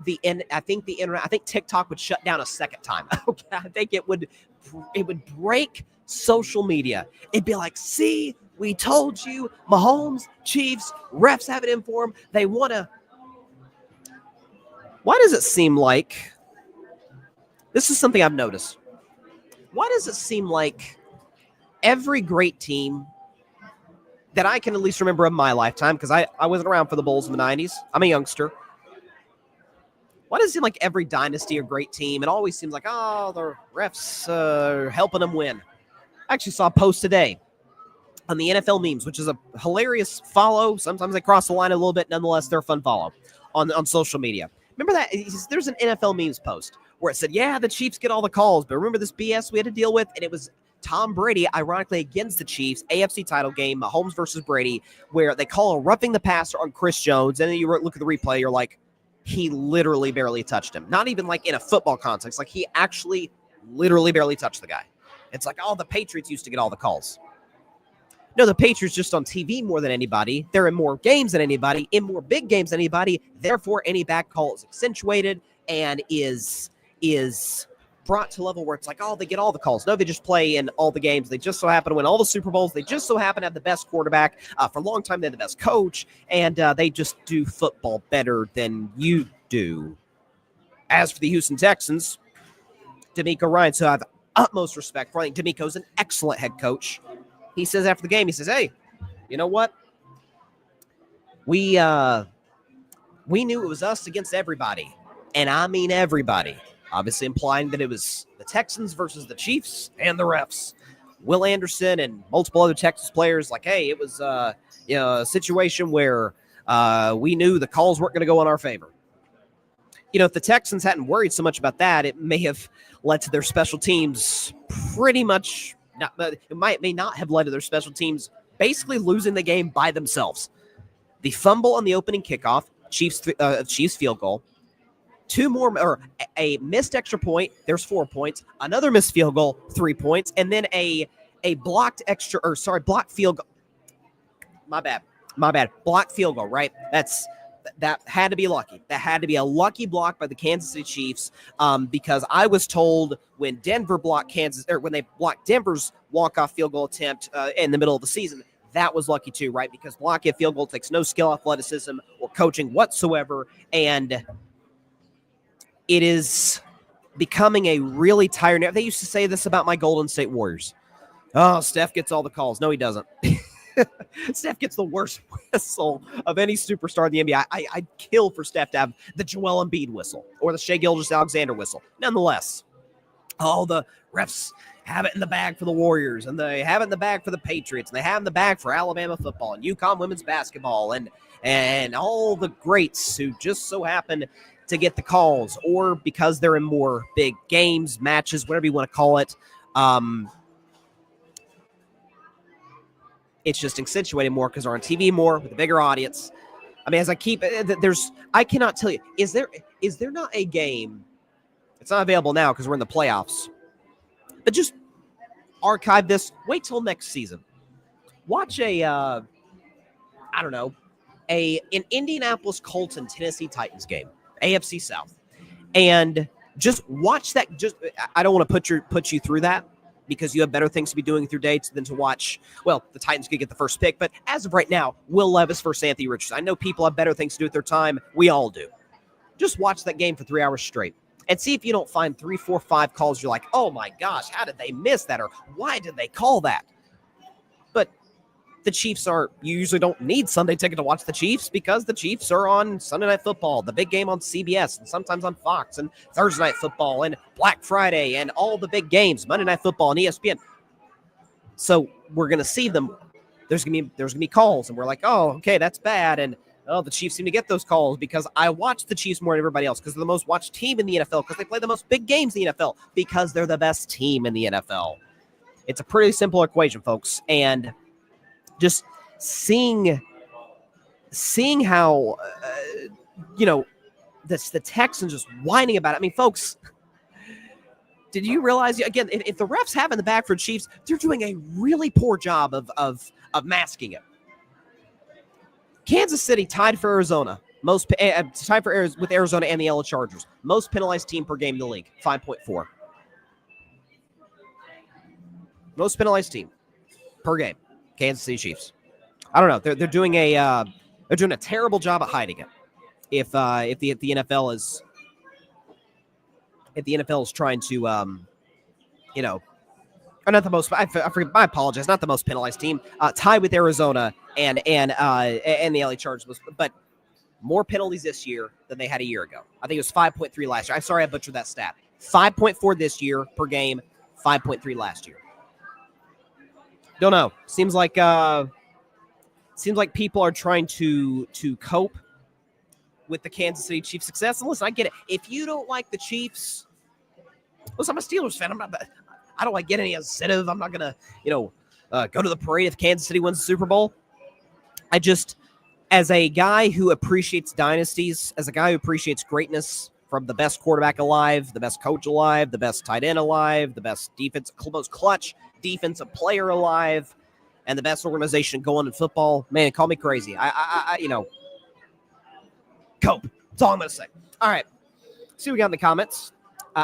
TikTok would shut down a second time. Okay, I think it would break social media. It'd be like, see, we told you, Mahomes, Chiefs, refs have it in for them. They want to. Why does it seem like, this is something I've noticed, why does it seem like every great team that I can at least remember in my lifetime, because I wasn't around for the Bulls in the 90s, I'm a youngster, why does it seem like every dynasty or great team, it always seems like, oh, the refs are helping them win? I actually saw a post today on the NFL memes, which is a hilarious follow. Sometimes they cross the line a little bit. Nonetheless, they're a fun follow on social media. Remember that? There's an NFL memes post where it said, yeah, the Chiefs get all the calls, but remember this BS we had to deal with? And it was Tom Brady, ironically, against the Chiefs, AFC title game, Mahomes versus Brady, where they call a roughing the passer on Chris Jones, and then you look at the replay, you're like, he literally barely touched him. Not even like in a football context. Like he actually literally barely touched the guy. It's like, oh, the Patriots used to get all the calls. No, the Patriots just on TV more than anybody. They're in more games than anybody, in more big games than anybody. Therefore, any back call is accentuated and is brought to a level where it's like, oh, they get all the calls. No, they just play in all the games. They just so happen to win all the Super Bowls. They just so happen to have the best quarterback. For a long time, they had the best coach, and they just do football better than you do. As for the Houston Texans, D'Amico Ryan, so I have utmost respect for. I think D'Amico's an excellent head coach. He says after the game, he says, hey, you know what? We knew it was us against everybody, and I mean everybody. Obviously implying that it was the Texans versus the Chiefs and the refs. Will Anderson and multiple other Texas players, like, hey, it was a situation where we knew the calls weren't going to go in our favor. If the Texans hadn't worried so much about that, it may have led to their special teams pretty much not. It may not have led to their special teams basically losing the game by themselves. The fumble on the opening kickoff, Chiefs field goal. Two more, or a missed extra point, there's 4 points. Another missed field goal, 3 points. And then a blocked field goal. My bad. Blocked field goal, right? That had to be lucky. That had to be a lucky block by the Kansas City Chiefs, because I was told when Denver blocked when they blocked Denver's walk-off field goal attempt in the middle of the season, that was lucky too, right? Because blocking a field goal takes no skill, athleticism, or coaching whatsoever, and it is becoming a really tired. They used to say this about my Golden State Warriors. Oh, Steph gets all the calls. No, he doesn't. Steph gets the worst whistle of any superstar in the NBA. I'd kill for Steph to have the Joel Embiid whistle or the Shai Gilgeous-Alexander whistle. Nonetheless, all the refs have it in the bag for the Warriors, and they have it in the bag for the Patriots, and they have it in the bag for Alabama football and UConn women's basketball, and all the greats who just so happen to get the calls, or because they're in more big games, matches, whatever you want to call it. It's just accentuated more because they're on TV more with a bigger audience. I mean, I cannot tell you, is there not a game? It's not available now because we're in the playoffs, but just archive this. Wait till next season. Watch an Indianapolis Colts and Tennessee Titans game, AFC South, and just watch that. I don't want to put you through that, because you have better things to be doing with your dates than to watch. Well, the Titans could get the first pick, but as of right now, Will Levis versus Anthony Richardson. I know people have better things to do with their time. We all do. Just watch that game for 3 hours straight and see if you don't find 3, 4, 5 calls. You're like, oh my gosh, how did they miss that? Or why did they call that? But the Chiefs you usually don't need Sunday ticket to watch the Chiefs because the Chiefs are on Sunday Night Football, the big game on CBS, and sometimes on Fox, and Thursday Night Football, and Black Friday, and all the big games, Monday Night Football, and ESPN. So we're going to see them. There's going to be calls, and we're like, oh, okay, that's bad, and oh, the Chiefs seem to get those calls because I watch the Chiefs more than everybody else because they're the most watched team in the NFL because they play the most big games in the NFL because they're the best team in the NFL. It's a pretty simple equation, folks, and just seeing how, the Texans just whining about it. I mean, folks, did you realize, again, if the refs have in the back for Chiefs, they're doing a really poor job of masking it. Kansas City tied for Arizona, tied for with Arizona and the LA Chargers. Most penalized team per game in the league, 5.4. Most penalized team per game, Kansas City Chiefs. I don't know. They're doing a terrible job at hiding it. If the NFL is trying to or not the most. I forget. I apologize. Not the most penalized team. Tied with Arizona and the LA Chargers, but more penalties this year than they had a year ago. I think it was 5.3 last year. I'm sorry I butchered that stat. 5.4 this year per game. 5.3 last year. Don't know. Seems like people are trying to cope with the Kansas City Chiefs' success. And listen, I get it. If you don't like the Chiefs, listen, I'm a Steelers fan. I don't get any incentive. I'm not gonna, go to the parade if Kansas City wins the Super Bowl. I just, as a guy who appreciates dynasties, as a guy who appreciates greatness from the best quarterback alive, the best coach alive, the best tight end alive, the best most clutch defensive player alive, and the best organization going in football, man, call me crazy. I cope. That's all I'm gonna say. All right. See what we got in the comments.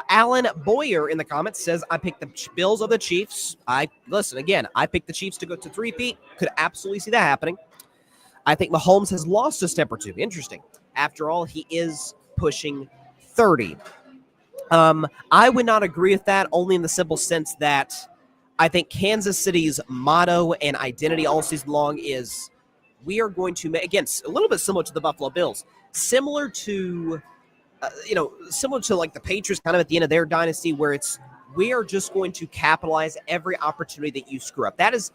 Alan Boyer in the comments says, I picked the Bills of the Chiefs. I picked the Chiefs to go to 3-peat. Could absolutely see that happening. I think Mahomes has lost his temper too. Interesting. After all, he is pushing 30. I would not agree with that, only in the simple sense that I think Kansas City's motto and identity all season long is we are going to make, again, a little bit similar to the Buffalo Bills, similar to like the Patriots kind of at the end of their dynasty where it's we are just going to capitalize every opportunity that you screw up. That's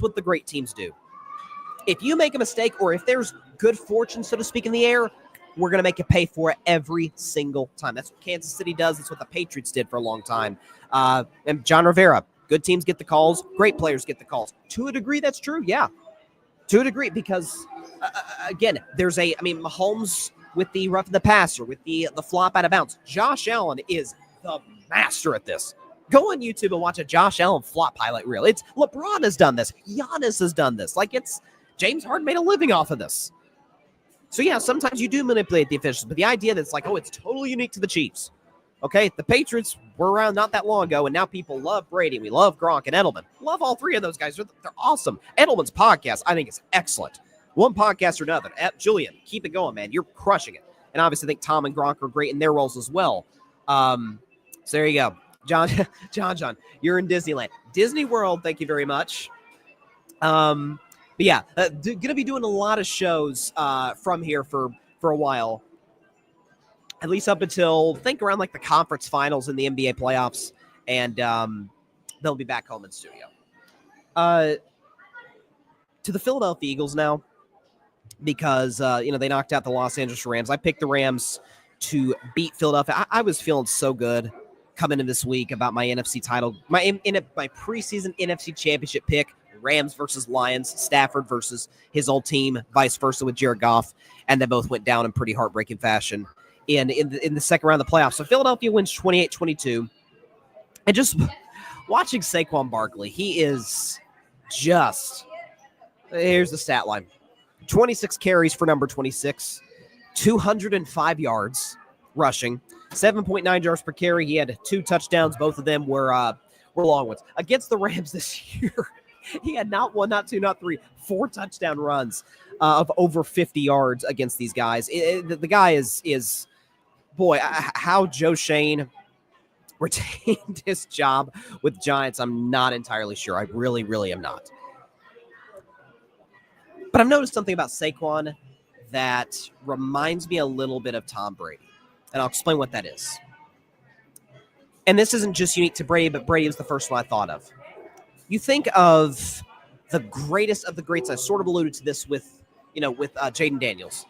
what the great teams do. If you make a mistake or if there's good fortune, so to speak, in the air, we're going to make you pay for it every single time. That's what Kansas City does. That's what the Patriots did for a long time. And John Rivera, good teams get the calls. Great players get the calls. To a degree, that's true. Yeah. To a degree, because, again, Mahomes with the rough the passer, with the flop out of bounds. Josh Allen is the master at this. Go on YouTube and watch a Josh Allen flop highlight reel. It's LeBron has done this. Giannis has done this. James Harden made a living off of this. So, yeah, sometimes you do manipulate the officials, but the idea that it's it's totally unique to the Chiefs. Okay, the Patriots were around not that long ago, and now people love Brady. We love Gronk and Edelman. Love all three of those guys. They're awesome. Edelman's podcast, I think, is excellent. One podcast or another. Julian, keep it going, man. You're crushing it. And obviously, I think Tom and Gronk are great in their roles as well. So there you go. John, you're in Disneyland. Disney World, thank you very much. But yeah, going to be doing a lot of shows from here for a while. At least up until, I think, around the conference finals in the NBA playoffs. And they'll be back home in studio. To the Philadelphia Eagles now. Because, they knocked out the Los Angeles Rams. I picked the Rams to beat Philadelphia. I was feeling so good coming into this week about my NFC title. My preseason NFC championship pick, Rams versus Lions, Stafford versus his old team, vice versa with Jared Goff. And they both went down in pretty heartbreaking fashion in the second round of the playoffs. So Philadelphia wins 28-22. And just watching Saquon Barkley, he is just, here's the stat line. 26 carries for number 26, 205 yards rushing, 7.9 yards per carry. He had 2 touchdowns. Both of them were long ones. Against the Rams this year, he had not 1, not 2, not 3, 4 touchdown runs of over 50 yards against these guys. The guy is boy, how Joe Shane retained his job with Giants, I'm not entirely sure. I really, really am not. But I've noticed something about Saquon that reminds me a little bit of Tom Brady. And I'll explain what that is. And this isn't just unique to Brady, but Brady was the first one I thought of. You think of the greatest of the greats. I sort of alluded to this with Jayden Daniels.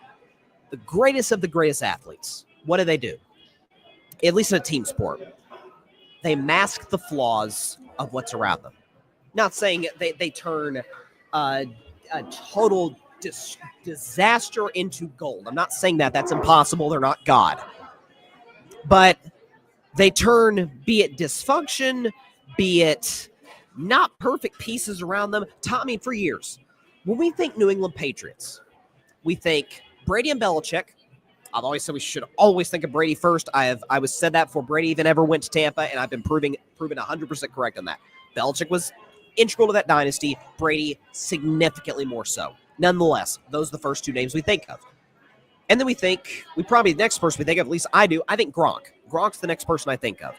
The greatest of the greatest athletes. What do? At least in a team sport. They mask the flaws of what's around them. Not saying they turn a total disaster into gold. I'm not saying that. That's impossible. They're not God. But they turn, be it dysfunction, be it not perfect pieces around them. Tommy, for years, when we think New England Patriots, we think Brady and Belichick. I've always said we should always think of Brady first. I was said that before Brady even ever went to Tampa, and I've been proven 100% correct on that. Belichick was integral to that dynasty. Brady significantly more so. Nonetheless, those are the first two names we think of. And then the next person we think of, at least I do, I think Gronk. Gronk's the next person I think of.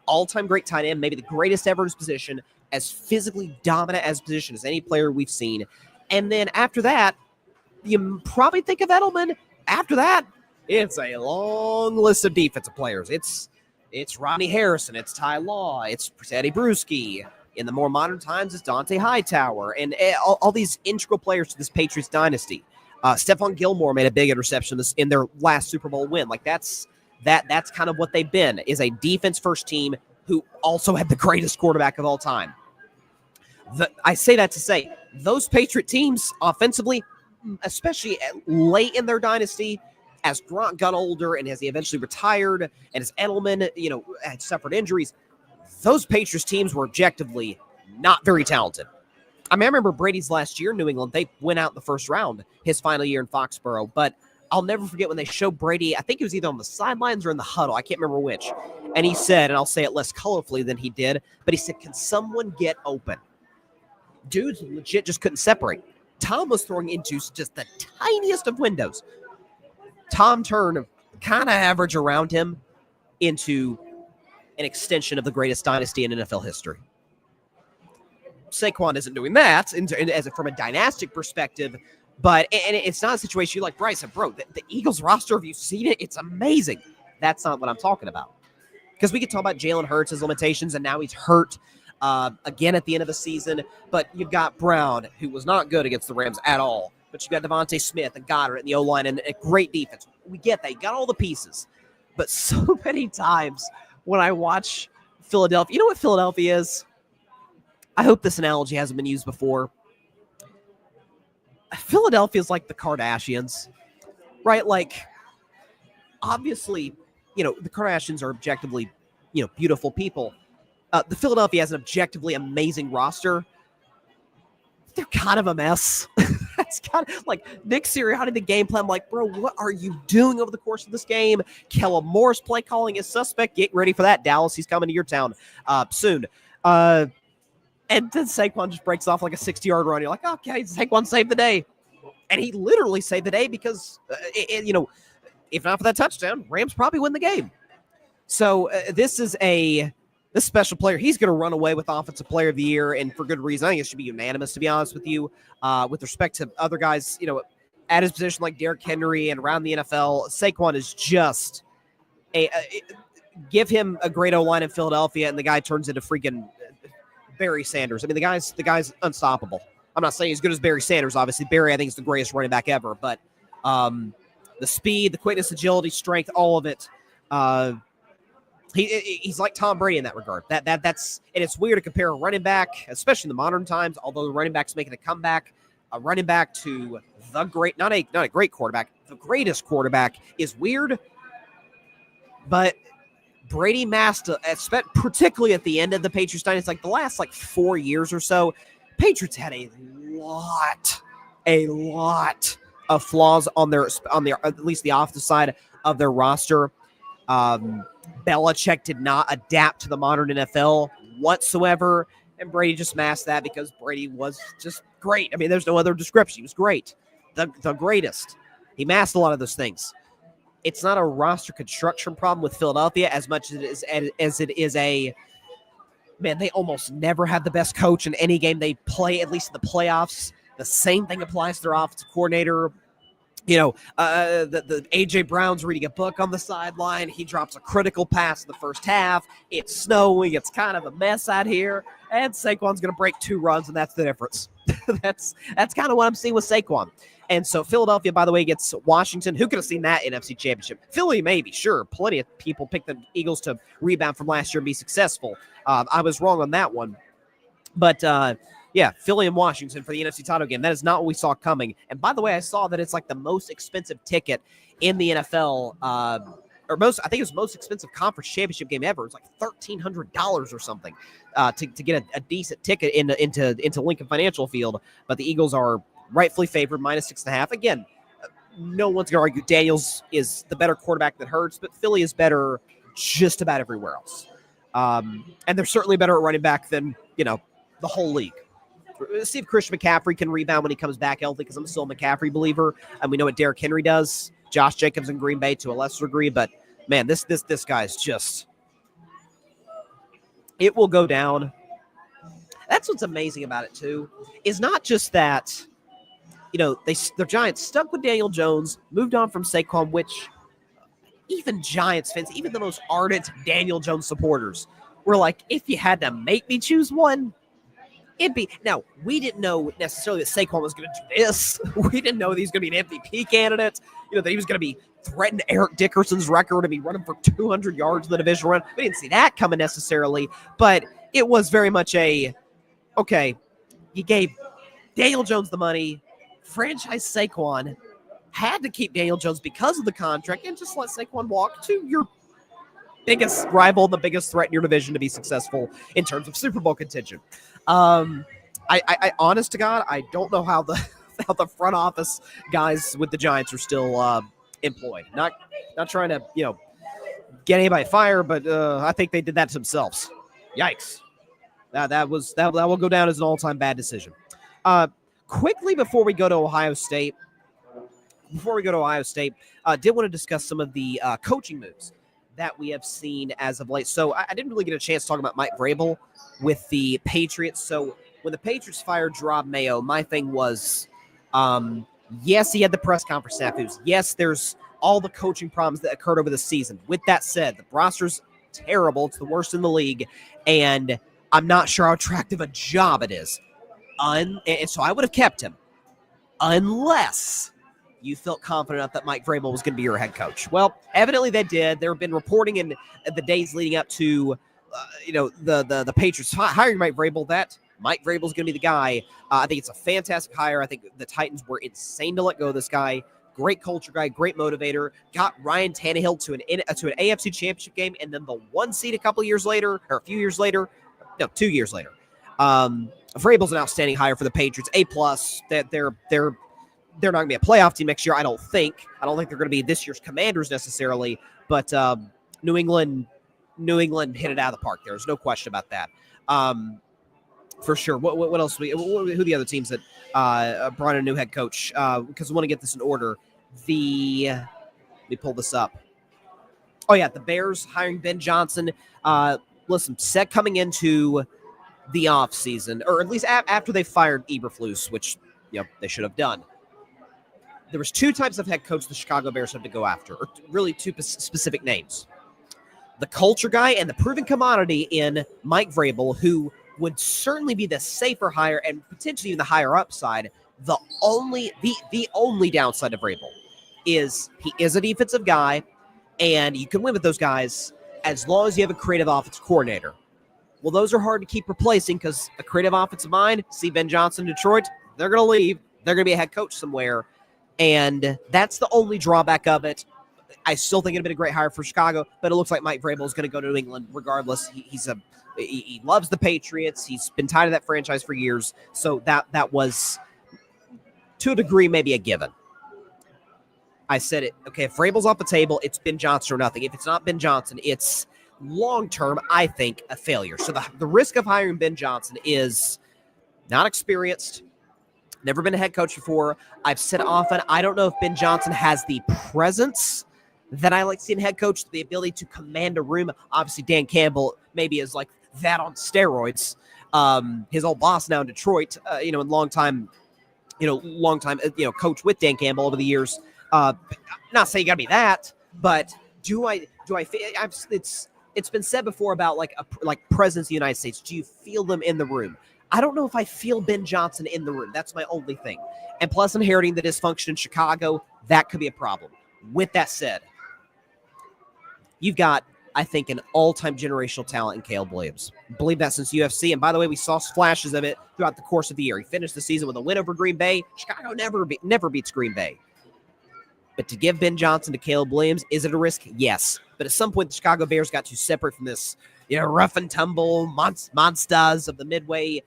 All-time great tight end, maybe the greatest ever in his position, as physically dominant as position as any player we've seen. And then after that, you probably think of Edelman. After that, it's a long list of defensive players. It's Rodney Harrison, it's Ty Law, it's Teddy Bruschi. In the more modern times, it's Dante Hightower, and all these integral players to this Patriots dynasty. Stephon Gilmore made a big interception in their last Super Bowl win. Like that's kind of what they've been, is a defense-first team who also had the greatest quarterback of all time. I say that to say, those Patriot teams offensively, especially late in their dynasty, as Gronk got older and as he eventually retired, and as Edelman, had suffered injuries, those Patriots teams were objectively not very talented. I remember Brady's last year in New England, they went out in the first round, his final year in Foxborough, but I'll never forget when they showed Brady, I think it was either on the sidelines or in the huddle, I can't remember which, and he said, and I'll say it less colorfully than he did, but he said, "Can someone get open?" Dudes legit just couldn't separate. Tom was throwing into just the tiniest of windows. Tom turned kind of average around him into an extension of the greatest dynasty in NFL history. Saquon isn't doing that from a dynastic perspective, but it's not a situation like Bryce said, bro, the Eagles roster, have you seen it? It's amazing. That's not what I'm talking about. Because we could talk about Jalen Hurts' his limitations, and now he's hurt again at the end of the season. But you've got Brown, who was not good against the Rams at all. But you've got Devontae Smith and Goddard in the O-line and a great defense. We get that. You got all the pieces. But so many times when I watch Philadelphia, you know what Philadelphia is? I hope this analogy hasn't been used before. Philadelphia is like the Kardashians, right? Like, obviously, the Kardashians are objectively, beautiful people. The Philadelphia has an objectively amazing roster. They're kind of a mess. That's kind of like Nick Sirianni, the game plan. I'm like, bro, what are you doing over the course of this game? Kellen Moore's play calling is suspect. Get ready for that, Dallas. He's coming to your town soon. And then Saquon just breaks off like a 60-yard run. You're like, okay, Saquon saved the day. And he literally saved the day because, if not for that touchdown, Rams probably win the game. So this special player, he's going to run away with Offensive Player of the Year, and for good reason. I think it should be unanimous, to be honest with you. With respect to other guys, at his position like Derrick Henry and around the NFL, Saquon is just give him a great O-line in Philadelphia, and the guy turns into freaking Barry Sanders. I mean, the guy's unstoppable. I'm not saying he's good as Barry Sanders, obviously. Barry, I think, is the greatest running back ever, but the speed, the quickness, agility, strength, all of it. He's like Tom Brady in that regard. That's and it's weird to compare a running back, especially in the modern times, although the running back's making a comeback, a running back to the great, not a great quarterback, the greatest quarterback is weird. But Brady masked, particularly at the end of the Patriots dynasty, like the last 4 years or so, Patriots had a lot of flaws on their at least the offensive side of their roster. Belichick did not adapt to the modern NFL whatsoever, and Brady just masked that because Brady was just great. I mean, there's no other description. He was great, the greatest. He masked a lot of those things. It's not a roster construction problem with Philadelphia as much as it is a, man, they almost never have the best coach in any game they play, at least in the playoffs. The same thing applies to their offensive coordinator. The A.J. Brown's reading a book on the sideline. He drops a critical pass in the first half. It's snowing. It's kind of a mess out here. And Saquon's going to break 2 runs, and that's the difference. that's kind of what I'm seeing with Saquon. And so Philadelphia, by the way, gets Washington. Who could have seen that NFC Championship? Philly, maybe, sure. Plenty of people picked the Eagles to rebound from last year and be successful. I was wrong on that one. But, yeah, Philly and Washington for the NFC title game. That is not what we saw coming. And by the way, I saw that it's like the most expensive ticket in the NFL, I think it was the most expensive conference championship game ever. It's like $1,300 or something to get a decent ticket into Lincoln Financial Field. But the Eagles are rightfully favored, -6.5. Again, no one's going to argue Daniels is the better quarterback than Hurts, but Philly is better just about everywhere else. And they're certainly better at running back than, the whole league. See if Christian McCaffrey can rebound when he comes back healthy, because I'm still a McCaffrey believer, and we know what Derrick Henry does. Josh Jacobs in Green Bay to a lesser degree, but man, this guy's just, it will go down. That's what's amazing about it too, is not just that, the Giants stuck with Daniel Jones, moved on from Saquon, which even Giants fans, even the most ardent Daniel Jones supporters, were like, if you had to make me choose one, it'd be. Now, we didn't know necessarily that Saquon was going to do this. We didn't know that he was going to be an MVP candidate, that he was going to be threatening Eric Dickerson's record to be running for 200 yards in the divisional round. We didn't see that coming necessarily, but it was very much okay, you gave Daniel Jones the money, franchise Saquon, had to keep Daniel Jones because of the contract, and just let Saquon walk to your biggest rival, the biggest threat in your division to be successful in terms of Super Bowl contention. I honest to God, I don't know how the front office guys with the Giants are still employed. Not trying to get anybody fired, but I think they did that to themselves. Yikes! That will go down as an all-time bad decision. Quickly before we go to Ohio State, did want to discuss some of the coaching moves that we have seen as of late. So I didn't really get a chance to talk about Mike Vrabel with the Patriots. So when the Patriots fired Rob Mayo, my thing was, yes, he had the press conference snafus. Yes, there's all the coaching problems that occurred over the season. With that said, the roster's terrible. It's the worst in the league. And I'm not sure how attractive a job it is. And so I would have kept him unless you felt confident enough that Mike Vrabel was going to be your head coach. Well, evidently they did. There have been reporting in the days leading up to, the Patriots hiring Mike Vrabel that Mike Vrabel is going to be the guy. I think it's a fantastic hire. I think the Titans were insane to let go of this guy. Great culture guy, great motivator. Got Ryan Tannehill to an AFC Championship game, and then the 1 seed a few years later. 2 years later. Vrabel's an outstanding hire for the Patriots. A+. That they're not going to be a playoff team next year, I don't think. I don't think they're going to be this year's Commanders necessarily, but New England hit it out of the park. There's no question about that. For sure. What else? Who are the other teams that brought in a new head coach? Because we want to get this in order. Let me pull this up. Oh, yeah, the Bears hiring Ben Johnson. Listen, set coming into the offseason, or at least after they fired Eberflus, which they should have done. There was 2 types of head coach the Chicago Bears had to go after, or really 2 specific names. The culture guy and the proven commodity in Mike Vrabel, who would certainly be the safer hire and potentially even the higher upside. The only downside of Vrabel is he is a defensive guy, and you can win with those guys as long as you have a creative offensive coordinator. Well, those are hard to keep replacing because a creative offensive mind, see Ben Johnson in Detroit, they're going to leave. They're going to be a head coach somewhere. And that's the only drawback of it. I still think it'd been a great hire for Chicago, but it looks like Mike Vrabel is going to go to New England regardless. He loves the Patriots. He's been tied to that franchise for years. So that was, to a degree, maybe a given. I said it. Okay, if Vrabel's off the table, it's Ben Johnson or nothing. If it's not Ben Johnson, it's long-term, I think, a failure. So the risk of hiring Ben Johnson is not experienced, never been a head coach before. I've said often, I don't know if Ben Johnson has the presence that I like seeing head coach, the ability to command a room. Obviously, Dan Campbell maybe is like that on steroids. His old boss now in Detroit, and longtime long time, coach with Dan Campbell over the years. Not saying you got to be that, but do I feel it's been said before about like presidents of the United States. Do you feel them in the room? I don't know if I feel Ben Johnson in the room. That's my only thing. And plus, inheriting the dysfunction in Chicago, that could be a problem. With that said, you've got, I think, an all-time generational talent in Caleb Williams. Believe that since UFC. And by the way, we saw flashes of it throughout the course of the year. He finished the season with a win over Green Bay. Chicago never beats Green Bay. But to give Ben Johnson to Caleb Williams, is it a risk? Yes. But at some point, the Chicago Bears got too separate from this, rough and tumble monsters of the Midway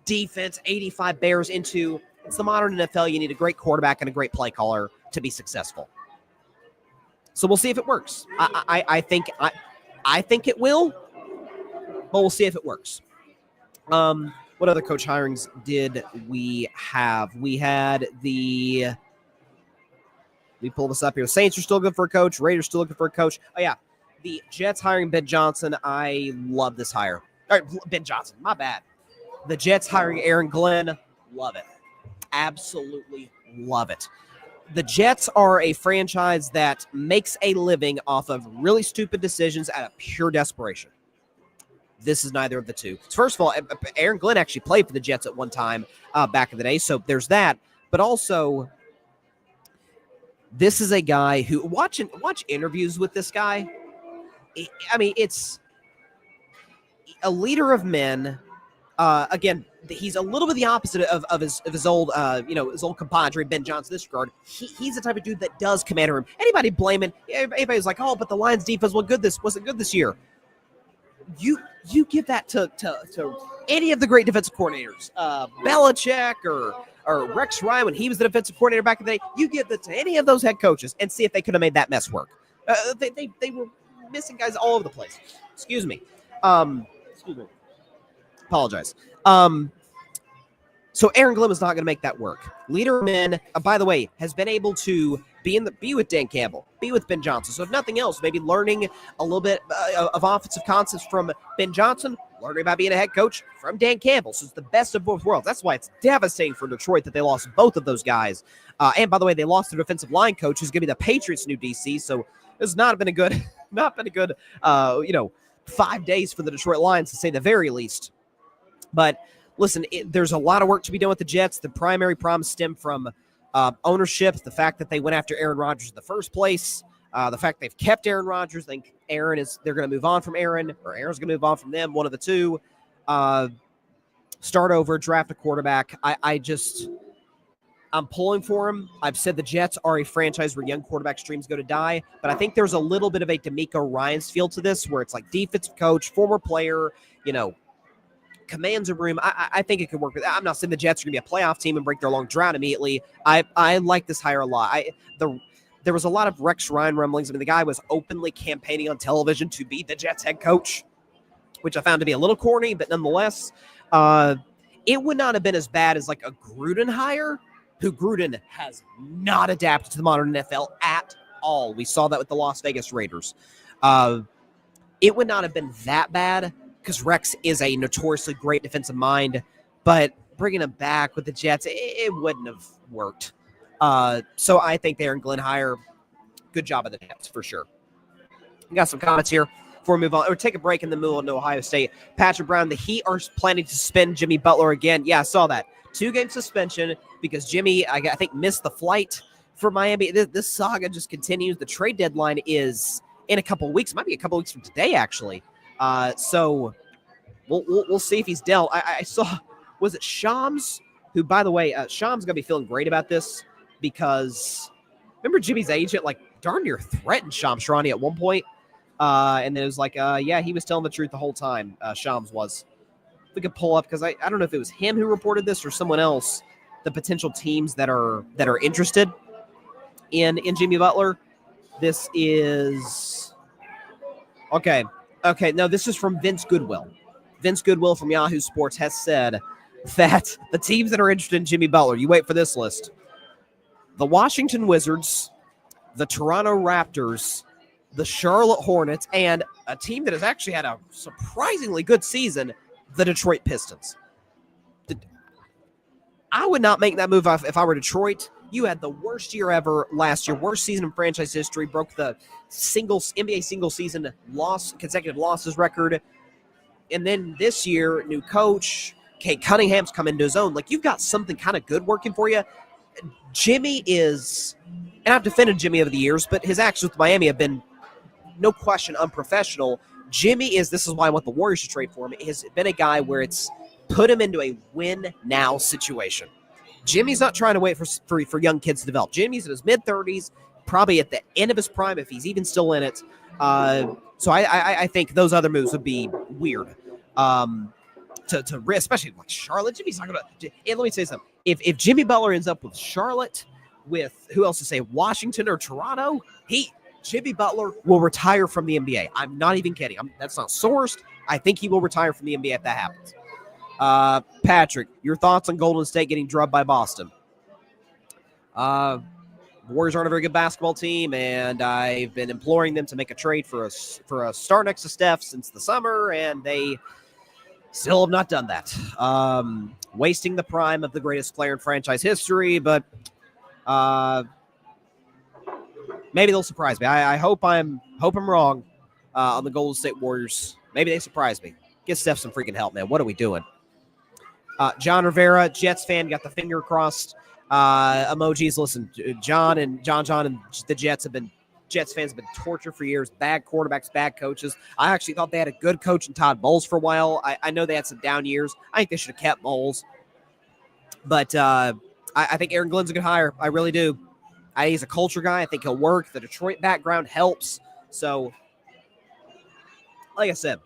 defense, 85 Bears into it's the modern NFL. You need a great quarterback and a great play caller to be successful. So we'll see if it works. I think it will, but we'll see if it works. What other coach hirings did we have? We had we pull this up here. The Saints are still good for a coach. Raiders still looking for a coach. Oh yeah, the Jets hiring Ben Johnson. I love this hire. All right, Ben Johnson, my bad. The Jets hiring Aaron Glenn. Love it. Absolutely love it. The Jets are a franchise that makes a living off of really stupid decisions out of pure desperation. This is neither of the two. First of all, Aaron Glenn actually played for the Jets at one time back in the day, so there's that. But also, this is a guy who watch interviews with this guy. I mean, it's a leader of men. Again, he's a little bit the opposite of his old his old compadre Ben Johnson. In this regard, he's the type of dude that does command a room. Anybody blaming? Everybody's like, oh, but the Lions defense wasn't good this year. You give that to any of the great defensive coordinators, Belichick or Rex Ryan when he was the defensive coordinator back in the day. You give that to any of those head coaches and see if they could have made that mess work. They were missing guys all over the place. Excuse me. Apologize. So Aaron Glenn is not going to make that work. Leader of men, by the way, has been able to be with Dan Campbell, be with Ben Johnson. So if nothing else, maybe learning a little bit of offensive concepts from Ben Johnson, learning about being a head coach from Dan Campbell. So it's the best of both worlds. That's why it's devastating for Detroit that they lost both of those guys. And by the way, they lost their defensive line coach, who's going to be the Patriots' new DC. So it's not been a good 5 days for the Detroit Lions, to say the very least. But listen, there's a lot of work to be done with the Jets. The primary problems stem from ownership, the fact that they went after Aaron Rodgers in the first place, the fact they've kept Aaron Rodgers. They think they're going to move on from Aaron, or Aaron's going to move on from them, one of the two. Start over, draft a quarterback. I'm pulling for him. I've said the Jets are a franchise where young quarterback streams go to die, but I think there's a little bit of a D'Amico Ryans feel to this, where it's like defensive coach, former player, commands a room. I think it could work. I'm not saying the Jets are going to be a playoff team and break their long drought immediately. I like this hire a lot. There was a lot of Rex Ryan rumblings. I mean, the guy was openly campaigning on television to be the Jets head coach, which I found to be a little corny, but nonetheless, it would not have been as bad as like a Gruden hire, who Gruden has not adapted to the modern NFL at all. We saw that with the Las Vegas Raiders. It would not have been that bad, because Rex is a notoriously great defensive mind, but bringing him back with the Jets, it wouldn't have worked. So I think the Aaron Glenn hire, good job of the Jets for sure. We got some comments here before we move on, or take a break in the middle of Ohio State. Patrick Brown, the Heat are planning to suspend Jimmy Butler again. Yeah, I saw that. 2-game suspension because Jimmy, I think, missed the flight for Miami. This saga just continues. The trade deadline is in a couple of weeks. Might be a couple of weeks from today, actually. So we'll see if he's dealt. I saw, was it Shams, who, by the way, Shams gonna be feeling great about this, because remember Jimmy's agent darn near threatened Shams Charania at one point, and then it was yeah, he was telling the truth the whole time. Shams was. We could pull up, because I don't know if it was him who reported this or someone else, the potential teams that are interested in Jimmy Butler. This is okay. No, this is from Vince Goodwill. Vince Goodwill from Yahoo Sports has said that the teams that are interested in Jimmy Butler, you wait for this list: the Washington Wizards, the Toronto Raptors, the Charlotte Hornets, and a team that has actually had a surprisingly good season, the Detroit Pistons. I would not make that move if I were Detroit. You had the worst year ever last year, worst season in franchise history, broke the NBA single season consecutive losses record. And then this year, new coach, Kate Cunningham's come into his own. Like, you've got something kind of good working for you. Jimmy is, and I've defended Jimmy over the years, but his actions with Miami have been, no question, unprofessional. Jimmy is, this is why I want the Warriors to trade for him, has been a guy where it's put him into a win-now situation. Jimmy's not trying to wait for young kids to develop. Jimmy's in his mid-30s, probably at the end of his prime, if he's even still in it. So I think those other moves would be weird. To risk, especially like Charlotte. Jimmy's not going to. And let me say something. If Jimmy Butler ends up with Charlotte, with who else to say, Washington or Toronto, Jimmy Butler will retire from the NBA. I'm not even kidding. That's not sourced. I think he will retire from the NBA if that happens. Patrick, your thoughts on Golden State getting drubbed by Boston? The Warriors aren't a very good basketball team, and I've been imploring them to make a trade for a star next to Steph since the summer, and they still have not done that. Wasting the prime of the greatest player in franchise history, but maybe they'll surprise me. I hope I'm wrong on the Golden State Warriors. Maybe they surprise me. Get Steph some freaking help, man. What are we doing? John Rivera, Jets fan, got the finger crossed emojis. Listen, John and the Jets fans have been tortured for years. Bad quarterbacks, bad coaches. I actually thought they had a good coach in Todd Bowles for a while. I know they had some down years. I think they should have kept Bowles. But I think Aaron Glenn's a good hire. I really do. He's a culture guy. I think he'll work. The Detroit background helps. So, like I said,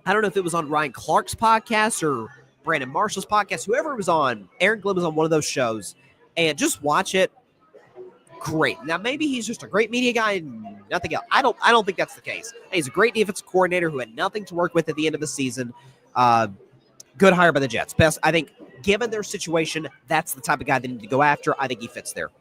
I don't know if it was on Ryan Clark's podcast or Brandon Marshall's podcast, whoever it was on. Aaron Glenn was on one of those shows, and just watch it. Great. Now, maybe he's just a great media guy and nothing else. I don't think that's the case. He's a great defensive coordinator who had nothing to work with at the end of the season. Good hire by the Jets. Best, I think, given their situation, that's the type of guy they need to go after. I think he fits there.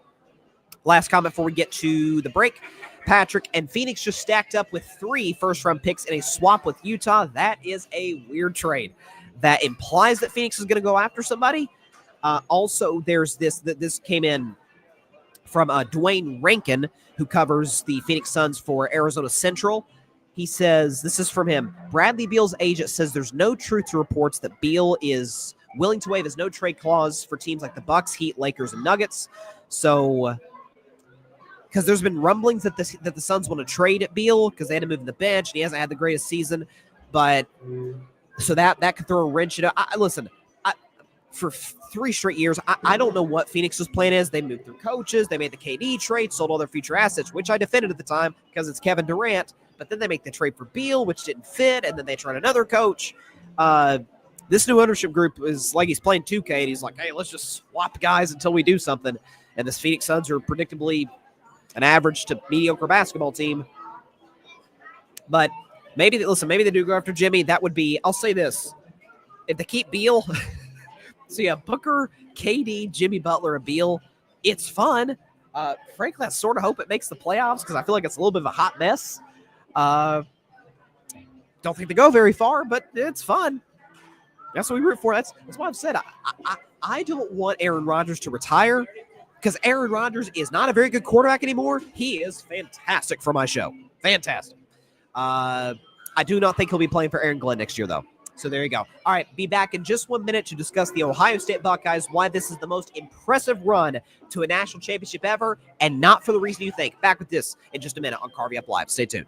Last comment before we get to the break. Patrick and Phoenix just stacked up with 3 first-round picks in a swap with Utah. That is a weird trade. That implies that Phoenix is going to go after somebody. Also, there's this came in from Dwayne Rankin, who covers the Phoenix Suns for Arizona Central. He says, this is from him, Bradley Beal's agent says there's no truth to reports that Beal is willing to waive his no-trade clause for teams like the Bucks, Heat, Lakers, and Nuggets. So, because there's been rumblings that the Suns want to trade at Beal because they had to move to the bench, and he hasn't had the greatest season. But so that could throw a wrench in it. Listen, for 3 straight years, I don't know what Phoenix's plan is. They moved through coaches. They made the KD trade, sold all their future assets, which I defended at the time because it's Kevin Durant. But then they make the trade for Beal, which didn't fit, and then they tried another coach. This new ownership group is like he's playing 2K, and he's like, hey, let's just swap guys until we do something. And this Phoenix Suns are predictably an average to mediocre basketball team. But maybe they do go after Jimmy. That would be, I'll say this. If they keep Beal, so yeah, Booker, KD, Jimmy Butler, and Beal, it's fun. Frankly, I sort of hope it makes the playoffs because I feel like it's a little bit of a hot mess. Don't think they go very far, but it's fun. That's what we root for. That's why I've said I don't want Aaron Rodgers to retire because Aaron Rodgers is not a very good quarterback anymore. He is fantastic for my show. Fantastic. I do not think he'll be playing for Aaron Glenn next year, though. So there you go. All right, be back in just 1 minute to discuss the Ohio State Buckeyes, why this is the most impressive run to a national championship ever, and not for the reason you think. Back with this in just a minute on Carvey Up Live. Stay tuned.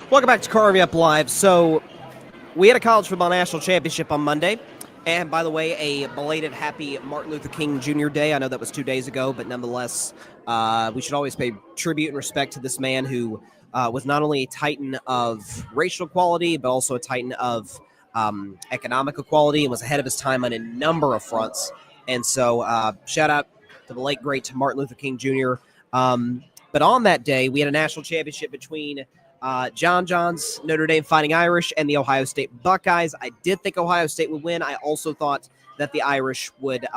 Welcome back to Carving Up Live. So, we had a college football national championship on Monday. And by the way, a belated happy Martin Luther King Jr. Day. I know that was 2 days ago, but nonetheless, we should always pay tribute and respect to this man who was not only a titan of racial equality, but also a titan of economic equality, and was ahead of his time on a number of fronts. And so, shout out to the late, great Martin Luther King Jr. But on that day, we had a national championship between John John's Notre Dame Fighting Irish and the Ohio State Buckeyes. I did think Ohio State would win. I also thought that the Irish would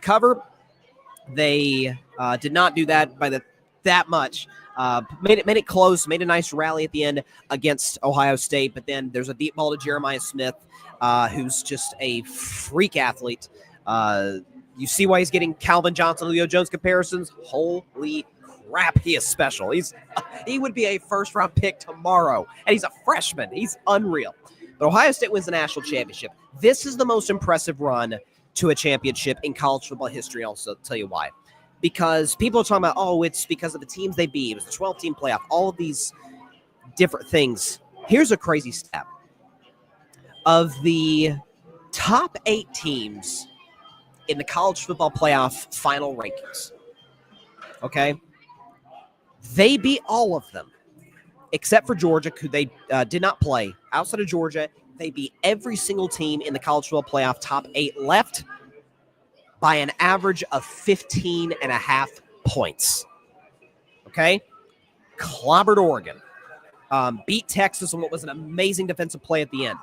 cover. They did not do that by that much. Made it close. Made a nice rally at the end against Ohio State. But then there's a deep ball to Jeremiah Smith, who's just a freak athlete. You see why he's getting Calvin Johnson, Julio Jones comparisons. Holy crap, he is special. He would be a first-round pick tomorrow, and he's a freshman. He's unreal. But Ohio State wins the national championship. This is the most impressive run to a championship in college football history. I'll tell you why. Because people are talking about, oh, it's because of the teams they beat. It was the 12-team playoff. All of these different things. Here's a crazy stat. Of the top 8 teams in the college football playoff final rankings, okay, they beat all of them, except for Georgia, who they did not play. Outside of Georgia, they beat every single team in the college football playoff top 8 left by an average of 15.5 points. Okay? Clobbered Oregon. Beat Texas on what was an amazing defensive play at the end.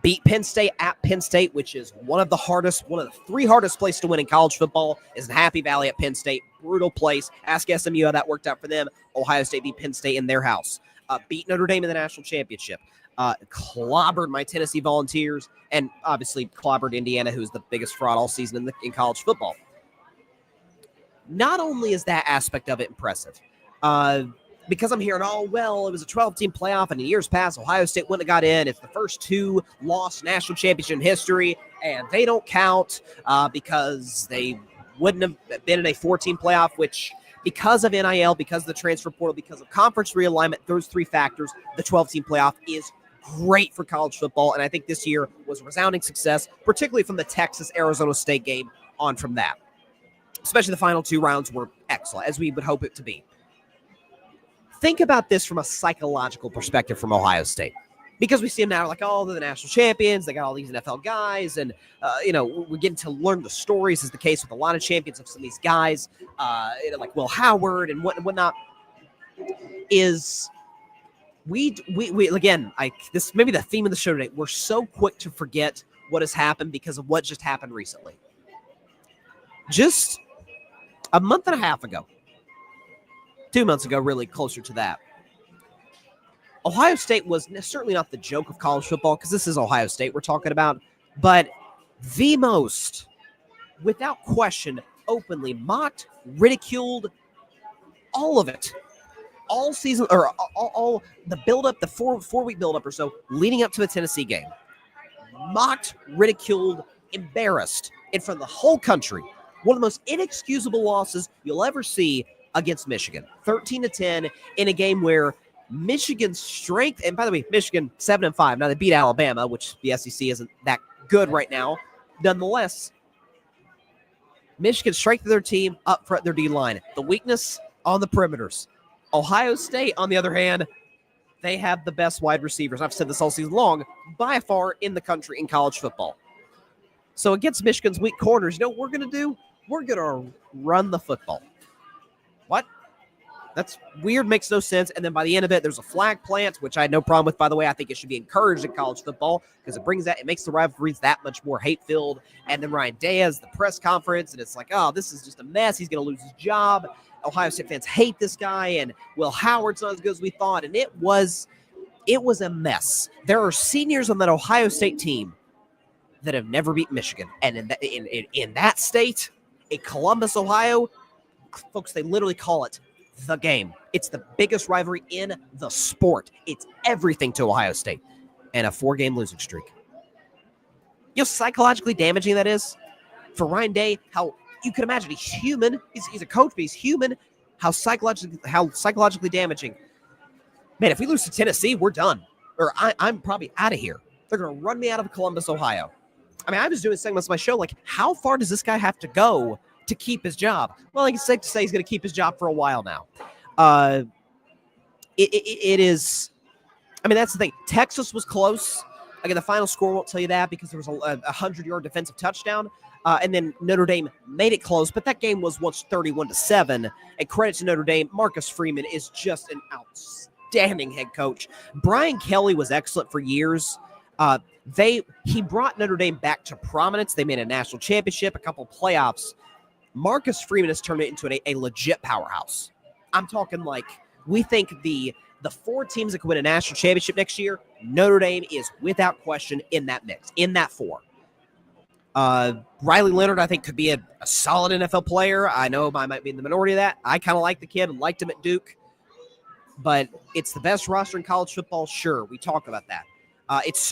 Beat Penn State at Penn State, which is one of the 3 hardest places to win in college football, is in Happy Valley at Penn State. Brutal place. Ask SMU how that worked out for them. Ohio State beat Penn State in their house. Beat Notre Dame in the national championship. Clobbered my Tennessee Volunteers, and obviously clobbered Indiana, who's the biggest fraud all season in college football. Not only is that aspect of it impressive, because I'm hearing, oh, well, it was a 12-team playoff, and in years past, Ohio State wouldn't have got in. It's the first 2 lost national championship in history, and they don't count because they wouldn't have been in a 4-team playoff, which, because of NIL, because of the transfer portal, because of conference realignment, those 3 factors, the 12-team playoff is great for college football, and I think this year was a resounding success, particularly from the Texas-Arizona State game on from that. Especially the final 2 rounds were excellent, as we would hope it to be. Think about this from a psychological perspective from Ohio State. Because we see them now like, oh, they're the national champions. They got all these NFL guys. And, we're getting to learn the stories, is the case with a lot of champions of some of these guys, like Will Howard and whatnot, is we again, this may be the theme of the show today. We're so quick to forget what has happened because of what just happened recently. Just a month and a half ago, 2 months ago, really closer to that, Ohio State was certainly not the joke of college football, because this is Ohio State we're talking about, but the most, without question, openly mocked, ridiculed, all of it, all season, or all the buildup, the four-week buildup or so, leading up to the Tennessee game. Mocked, ridiculed, embarrassed in front of the whole country. One of the most inexcusable losses you'll ever see against Michigan. 13-10 in a game where Michigan's strength, and by the way, Michigan 7-5. Now they beat Alabama, which the SEC isn't that good right now. Nonetheless, Michigan's strength of their team up front, their D-line. The weakness on the perimeters. Ohio State, on the other hand, they have the best wide receivers. I've said this all season long, by far in the country in college football. So against Michigan's weak corners, you know what we're going to do? We're going to run the football. What? That's weird, makes no sense. And then by the end of it, there's a flag plant, which I had no problem with, by the way. I think it should be encouraged in college football because it makes the rivalries that much more hate-filled. And then Ryan Diaz, the press conference, and it's like, oh, this is just a mess. He's going to lose his job. Ohio State fans hate this guy, and Will Howard's not as good as we thought. And it was a mess. There are seniors on that Ohio State team that have never beat Michigan. And in that state, in Columbus, Ohio, folks, they literally call it the game. It's the biggest rivalry in the sport. It's everything to Ohio State. And a 4-game losing streak. You know, psychologically damaging that is for Ryan Day. How you can imagine, he's human. He's a coach, but he's human. How psychologically damaging. man, if we lose to Tennessee, we're done. Or I'm probably out of here. They're going to run me out of Columbus, Ohio. I mean, I was doing segments of my show, like, how far does this guy have to go to keep his job? Well, I think it's safe to say he's going to keep his job for a while now. It is, I mean, that's the thing. Texas was close. Again, the final score won't tell you that because there was a 100-yard defensive touchdown. And then Notre Dame made it close, but that game was once 31-7. And credit to Notre Dame, Marcus Freeman is just an outstanding head coach. Brian Kelly was excellent for years. He brought Notre Dame back to prominence. They made a national championship, a couple playoffs. Marcus Freeman has turned it into a legit powerhouse. I'm talking like, we think the 4 teams that could win a national championship next year, Notre Dame is without question in that mix, in that 4. Riley Leonard, I think, could be a solid NFL player. I know I might be in the minority of that. I kind of like the kid, liked him at Duke. But it's the best roster in college football, sure. We talk about that.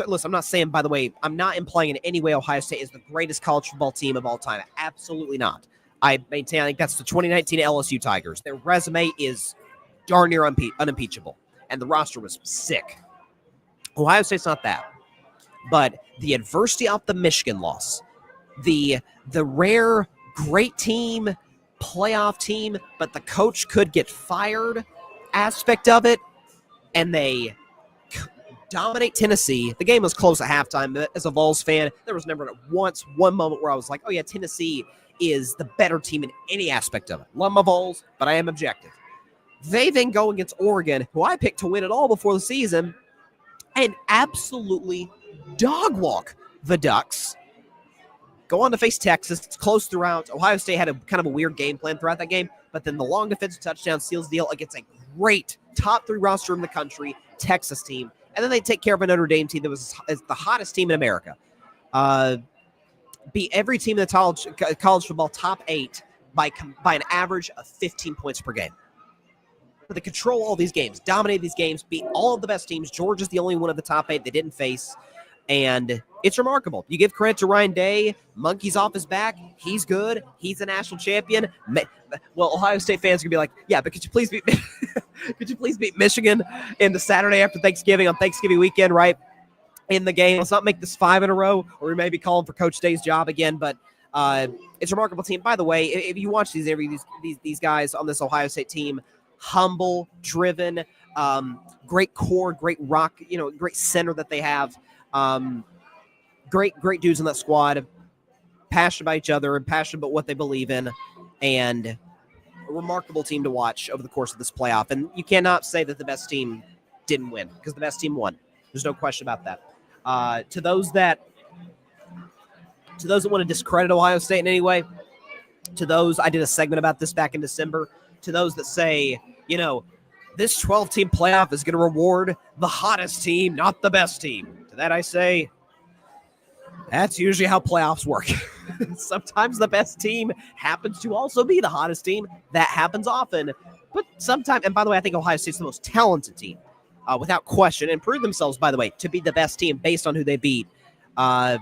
Listen, I'm not saying, by the way, I'm not implying in any way Ohio State is the greatest college football team of all time. Absolutely not. I maintain, I think that's the 2019 LSU Tigers. Their resume is darn near unimpeachable. And the roster was sick. Ohio State's not that. But the adversity off the Michigan loss, the rare great team, playoff team, but the coach could get fired aspect of it, and they dominate Tennessee. The game was close at halftime, but as a Vols fan, there was never one moment where I was like, oh yeah, Tennessee is the better team in any aspect of it. Love my Vols, but I am objective. They then go against Oregon, who I picked to win it all before the season, and absolutely dog walk the Ducks. Go on to face Texas. It's close throughout. Ohio State had a kind of a weird game plan throughout that game, but then the long defensive touchdown seals the deal against a great top 3 roster in the country, Texas team. And then they take care of a Notre Dame team that was the hottest team in America. Beat every team in the college football top 8 by an average of 15 points per game. But they control all these games, dominate these games, beat all of the best teams. Georgia's the only one of the top 8 they didn't face. And it's remarkable. You give credit to Ryan Day. Monkey's off his back. He's good. He's a national champion. Well, Ohio State fans are gonna be like, yeah, but could you please beat Michigan in the Saturday after Thanksgiving on Thanksgiving weekend, right? In the game. Let's not make this 5 in a row, or we may be calling for Coach Day's job again. But it's a remarkable team. By the way, if you watch these guys on this Ohio State team, humble, driven, great core, great rock, great center that they have. Great dudes in that squad, passionate about each other and passionate about what they believe in, and a remarkable team to watch over the course of this playoff. And you cannot say that the best team didn't win, because the best team won. There's no question about that. To those that want to discredit Ohio State in any way, to those, I did a segment about this back in December, to those that say, this 12-team playoff is going to reward the hottest team, not the best team. To that I say, that's usually how playoffs work. Sometimes the best team happens to also be the hottest team. That happens often. But sometimes, and by the way, I think Ohio State's the most talented team, without question, and proved themselves, by the way, to be the best team based on who they beat. And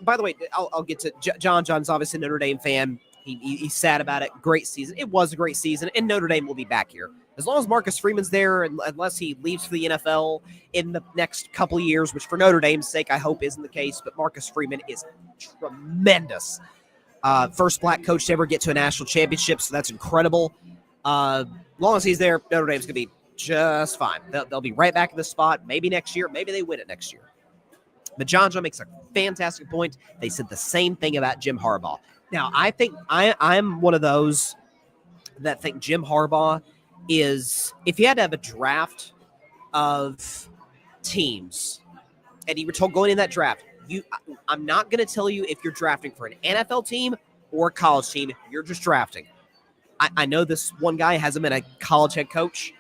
by the way, I'll get to John. John's obviously a Notre Dame fan. He's sad about it. Great season. It was a great season, and Notre Dame will be back here. As long as Marcus Freeman's there, and unless he leaves for the NFL in the next couple of years, which for Notre Dame's sake, I hope isn't the case, but Marcus Freeman is tremendous. First black coach to ever get to a national championship, so that's incredible. As long as he's there, Notre Dame's going to be just fine. They'll be right back in the spot, maybe next year. Maybe they win it next year. But John makes a fantastic point. They said the same thing about Jim Harbaugh. Now, I think I'm one of those that think Jim Harbaugh is, if you had to have a draft of teams, and you were told going in that draft, I'm not going to tell you if you're drafting for an NFL team or a college team. You're just drafting. I know this one guy hasn't been a college head coach.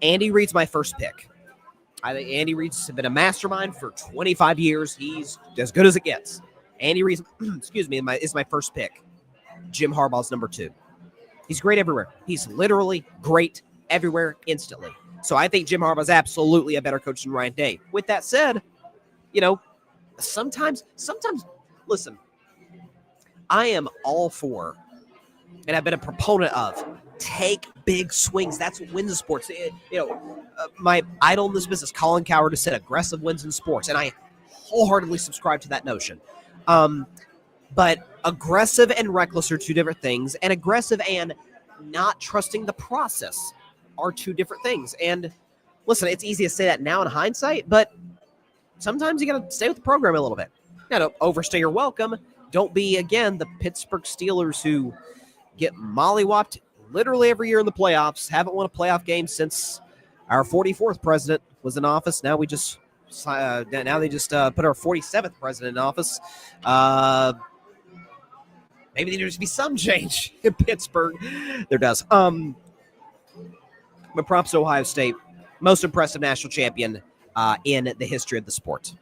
Andy Reid's my first pick. I think Andy Reid's been a mastermind for 25 years. He's as good as it gets. Andy Reid, is my first pick. Jim Harbaugh's number 2. He's great everywhere. He's literally great everywhere instantly. So I think Jim Harbaugh's absolutely a better coach than Ryan Day. With that said, sometimes, listen, I am all for and I've been a proponent of, take big swings. That's what wins in sports. My idol in this business, Colin Cowherd, has said aggressive wins in sports, and I wholeheartedly subscribe to that notion. But aggressive and reckless are two different things, and aggressive and not trusting the process are two different things. And listen, it's easy to say that now in hindsight, but sometimes you got to stay with the program a little bit. You got to overstay your welcome. Don't be, again, the Pittsburgh Steelers who get mollywopped literally every year in the playoffs, haven't won a playoff game since our 44th president was in office. Now they just put our 47th president in office. Maybe there needs to be some change in Pittsburgh. There does. But props to Ohio State. Most impressive national champion in the history of the sport.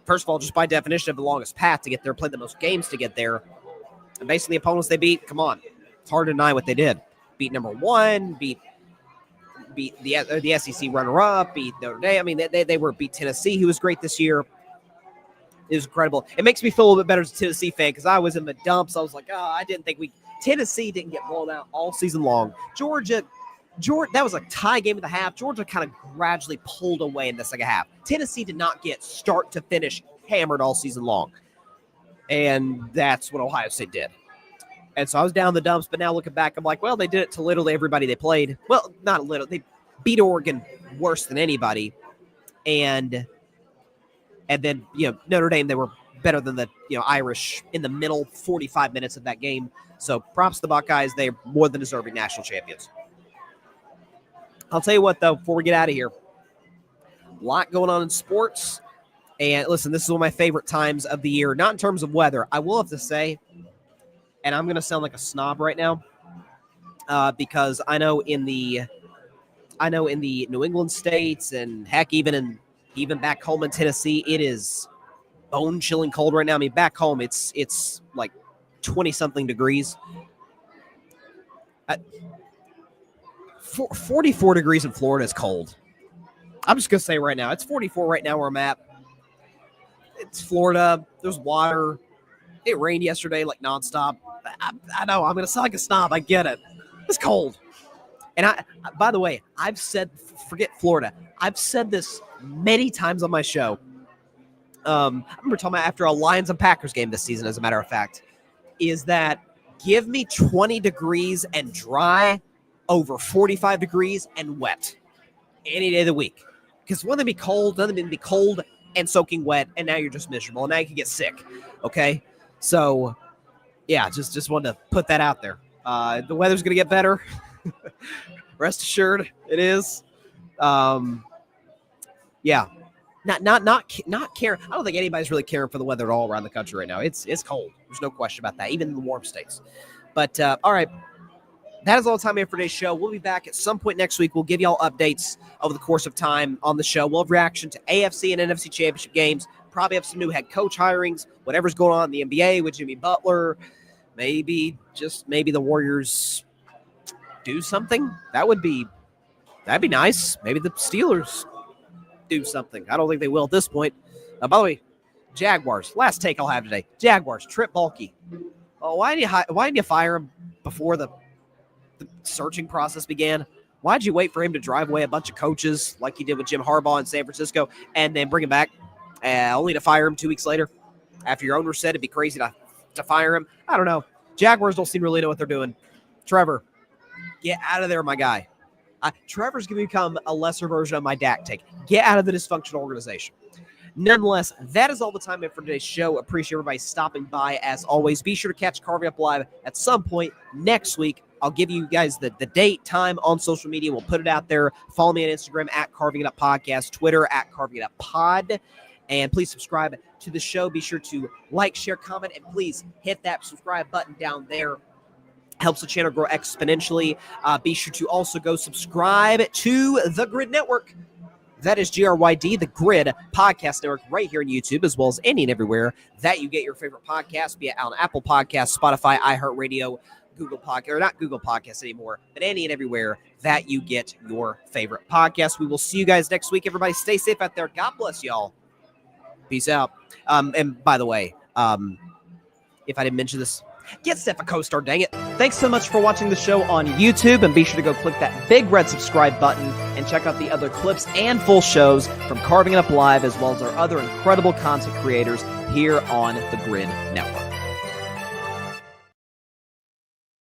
First of all, just by definition of the longest path to get there, played the most games to get there. And basically the opponents they beat, come on. It's hard to deny what they did. Beat number one, beat the SEC runner-up, beat Notre Dame. I mean, they beat Tennessee, who was great this year. It was incredible. It makes me feel a little bit better as a Tennessee fan because I was in the dumps. I was like, I didn't think Tennessee didn't get blown out all season long. Georgia, that was a tie game at the half. Georgia kind of gradually pulled away in the second half. Tennessee did not get start to finish hammered all season long. And that's what Ohio State did. And so I was down in the dumps, but now looking back, I'm like, well, they did it to literally everybody they played. Well, not a little. They beat Oregon worse than anybody. And then, Notre Dame, they were better than the, Irish in the middle 45 minutes of that game. So props to the Buckeyes. They're more than deserving national champions. I'll tell you what, though, before we get out of here, a lot going on in sports. And listen, this is one of my favorite times of the year, not in terms of weather. I will have to say, and I'm going to sound like a snob right now, because I know in the New England states and heck, even back home in Tennessee, it is bone-chilling cold right now. I mean, back home, it's like 20-something degrees. 44 degrees in Florida is cold. I'm just going to say right now, it's 44 right now where I'm at. It's Florida. There's water. It rained yesterday like nonstop. I know, I'm going to sound like a snob. I get it. It's cold. And by the way, I've said, forget Florida. I've said this many times on my show. I remember talking about after a Lions and Packers game this season, as a matter of fact, is that give me 20 degrees and dry over 45 degrees and wet any day of the week. Because one thing be cold, another thing be cold and soaking wet, and now you're just miserable. And now you can get sick. Okay? So, yeah, just wanted to put that out there. The weather's going to get better. Rest assured, it is. Yeah. Not care. I don't think anybody's really caring for the weather at all around the country right now. It's cold. There's no question about that, even in the warm states. But, all right. That is all the time we have for today's show. We'll be back at some point next week. We'll give you all updates over the course of time on the show. We'll have reaction to AFC and NFC championship games. Probably have some new head coach hirings, whatever's going on in the NBA with Jimmy Butler. Maybe the Warriors do something. That'd be nice. Maybe the Steelers do something. I don't think they will at this point. By the way, Jaguars. Last take I'll have today. Jaguars. Trip Baalke. Oh, why didn't you fire him before the searching process began? Why'd you wait for him to drive away a bunch of coaches like you did with Jim Harbaugh in San Francisco and then bring him back only to fire him 2 weeks later after your owner said it'd be crazy to fire him? I don't know. Jaguars don't seem to really know what they're doing. Trevor, get out of there, my guy. Trevor's going to become a lesser version of my Dak take. Get out of the dysfunctional organization. Nonetheless, that is all the time we have for today's show. Appreciate everybody stopping by as always. Be sure to catch Carving Up Live at some point next week. I'll give you guys the date, time on social media. We'll put it out there. Follow me on Instagram at Carving It Up Podcast, Twitter at Carving It Up Pod. And please subscribe to the show. Be sure to like, share, comment, and please hit that subscribe button down there. Helps the channel grow exponentially. Be sure to also go subscribe to the Grid Network. That is GRYD, the Grid Podcast Network, right here on YouTube, as well as any and everywhere that you get your favorite podcasts, be it on Apple Podcasts, Spotify, iHeartRadio, Google Podcast, or not Google Podcasts anymore, but any and everywhere that you get your favorite podcast. We will see you guys next week. Everybody stay safe out there. God bless y'all. Peace out. And by the way, if I didn't mention this, Get Steph a co-star, dang it. Thanks so much for watching the show on YouTube, and be sure to go click that big red subscribe button and check out the other clips and full shows from Carving It Up Live, as well as our other incredible content creators here on the Grid Network.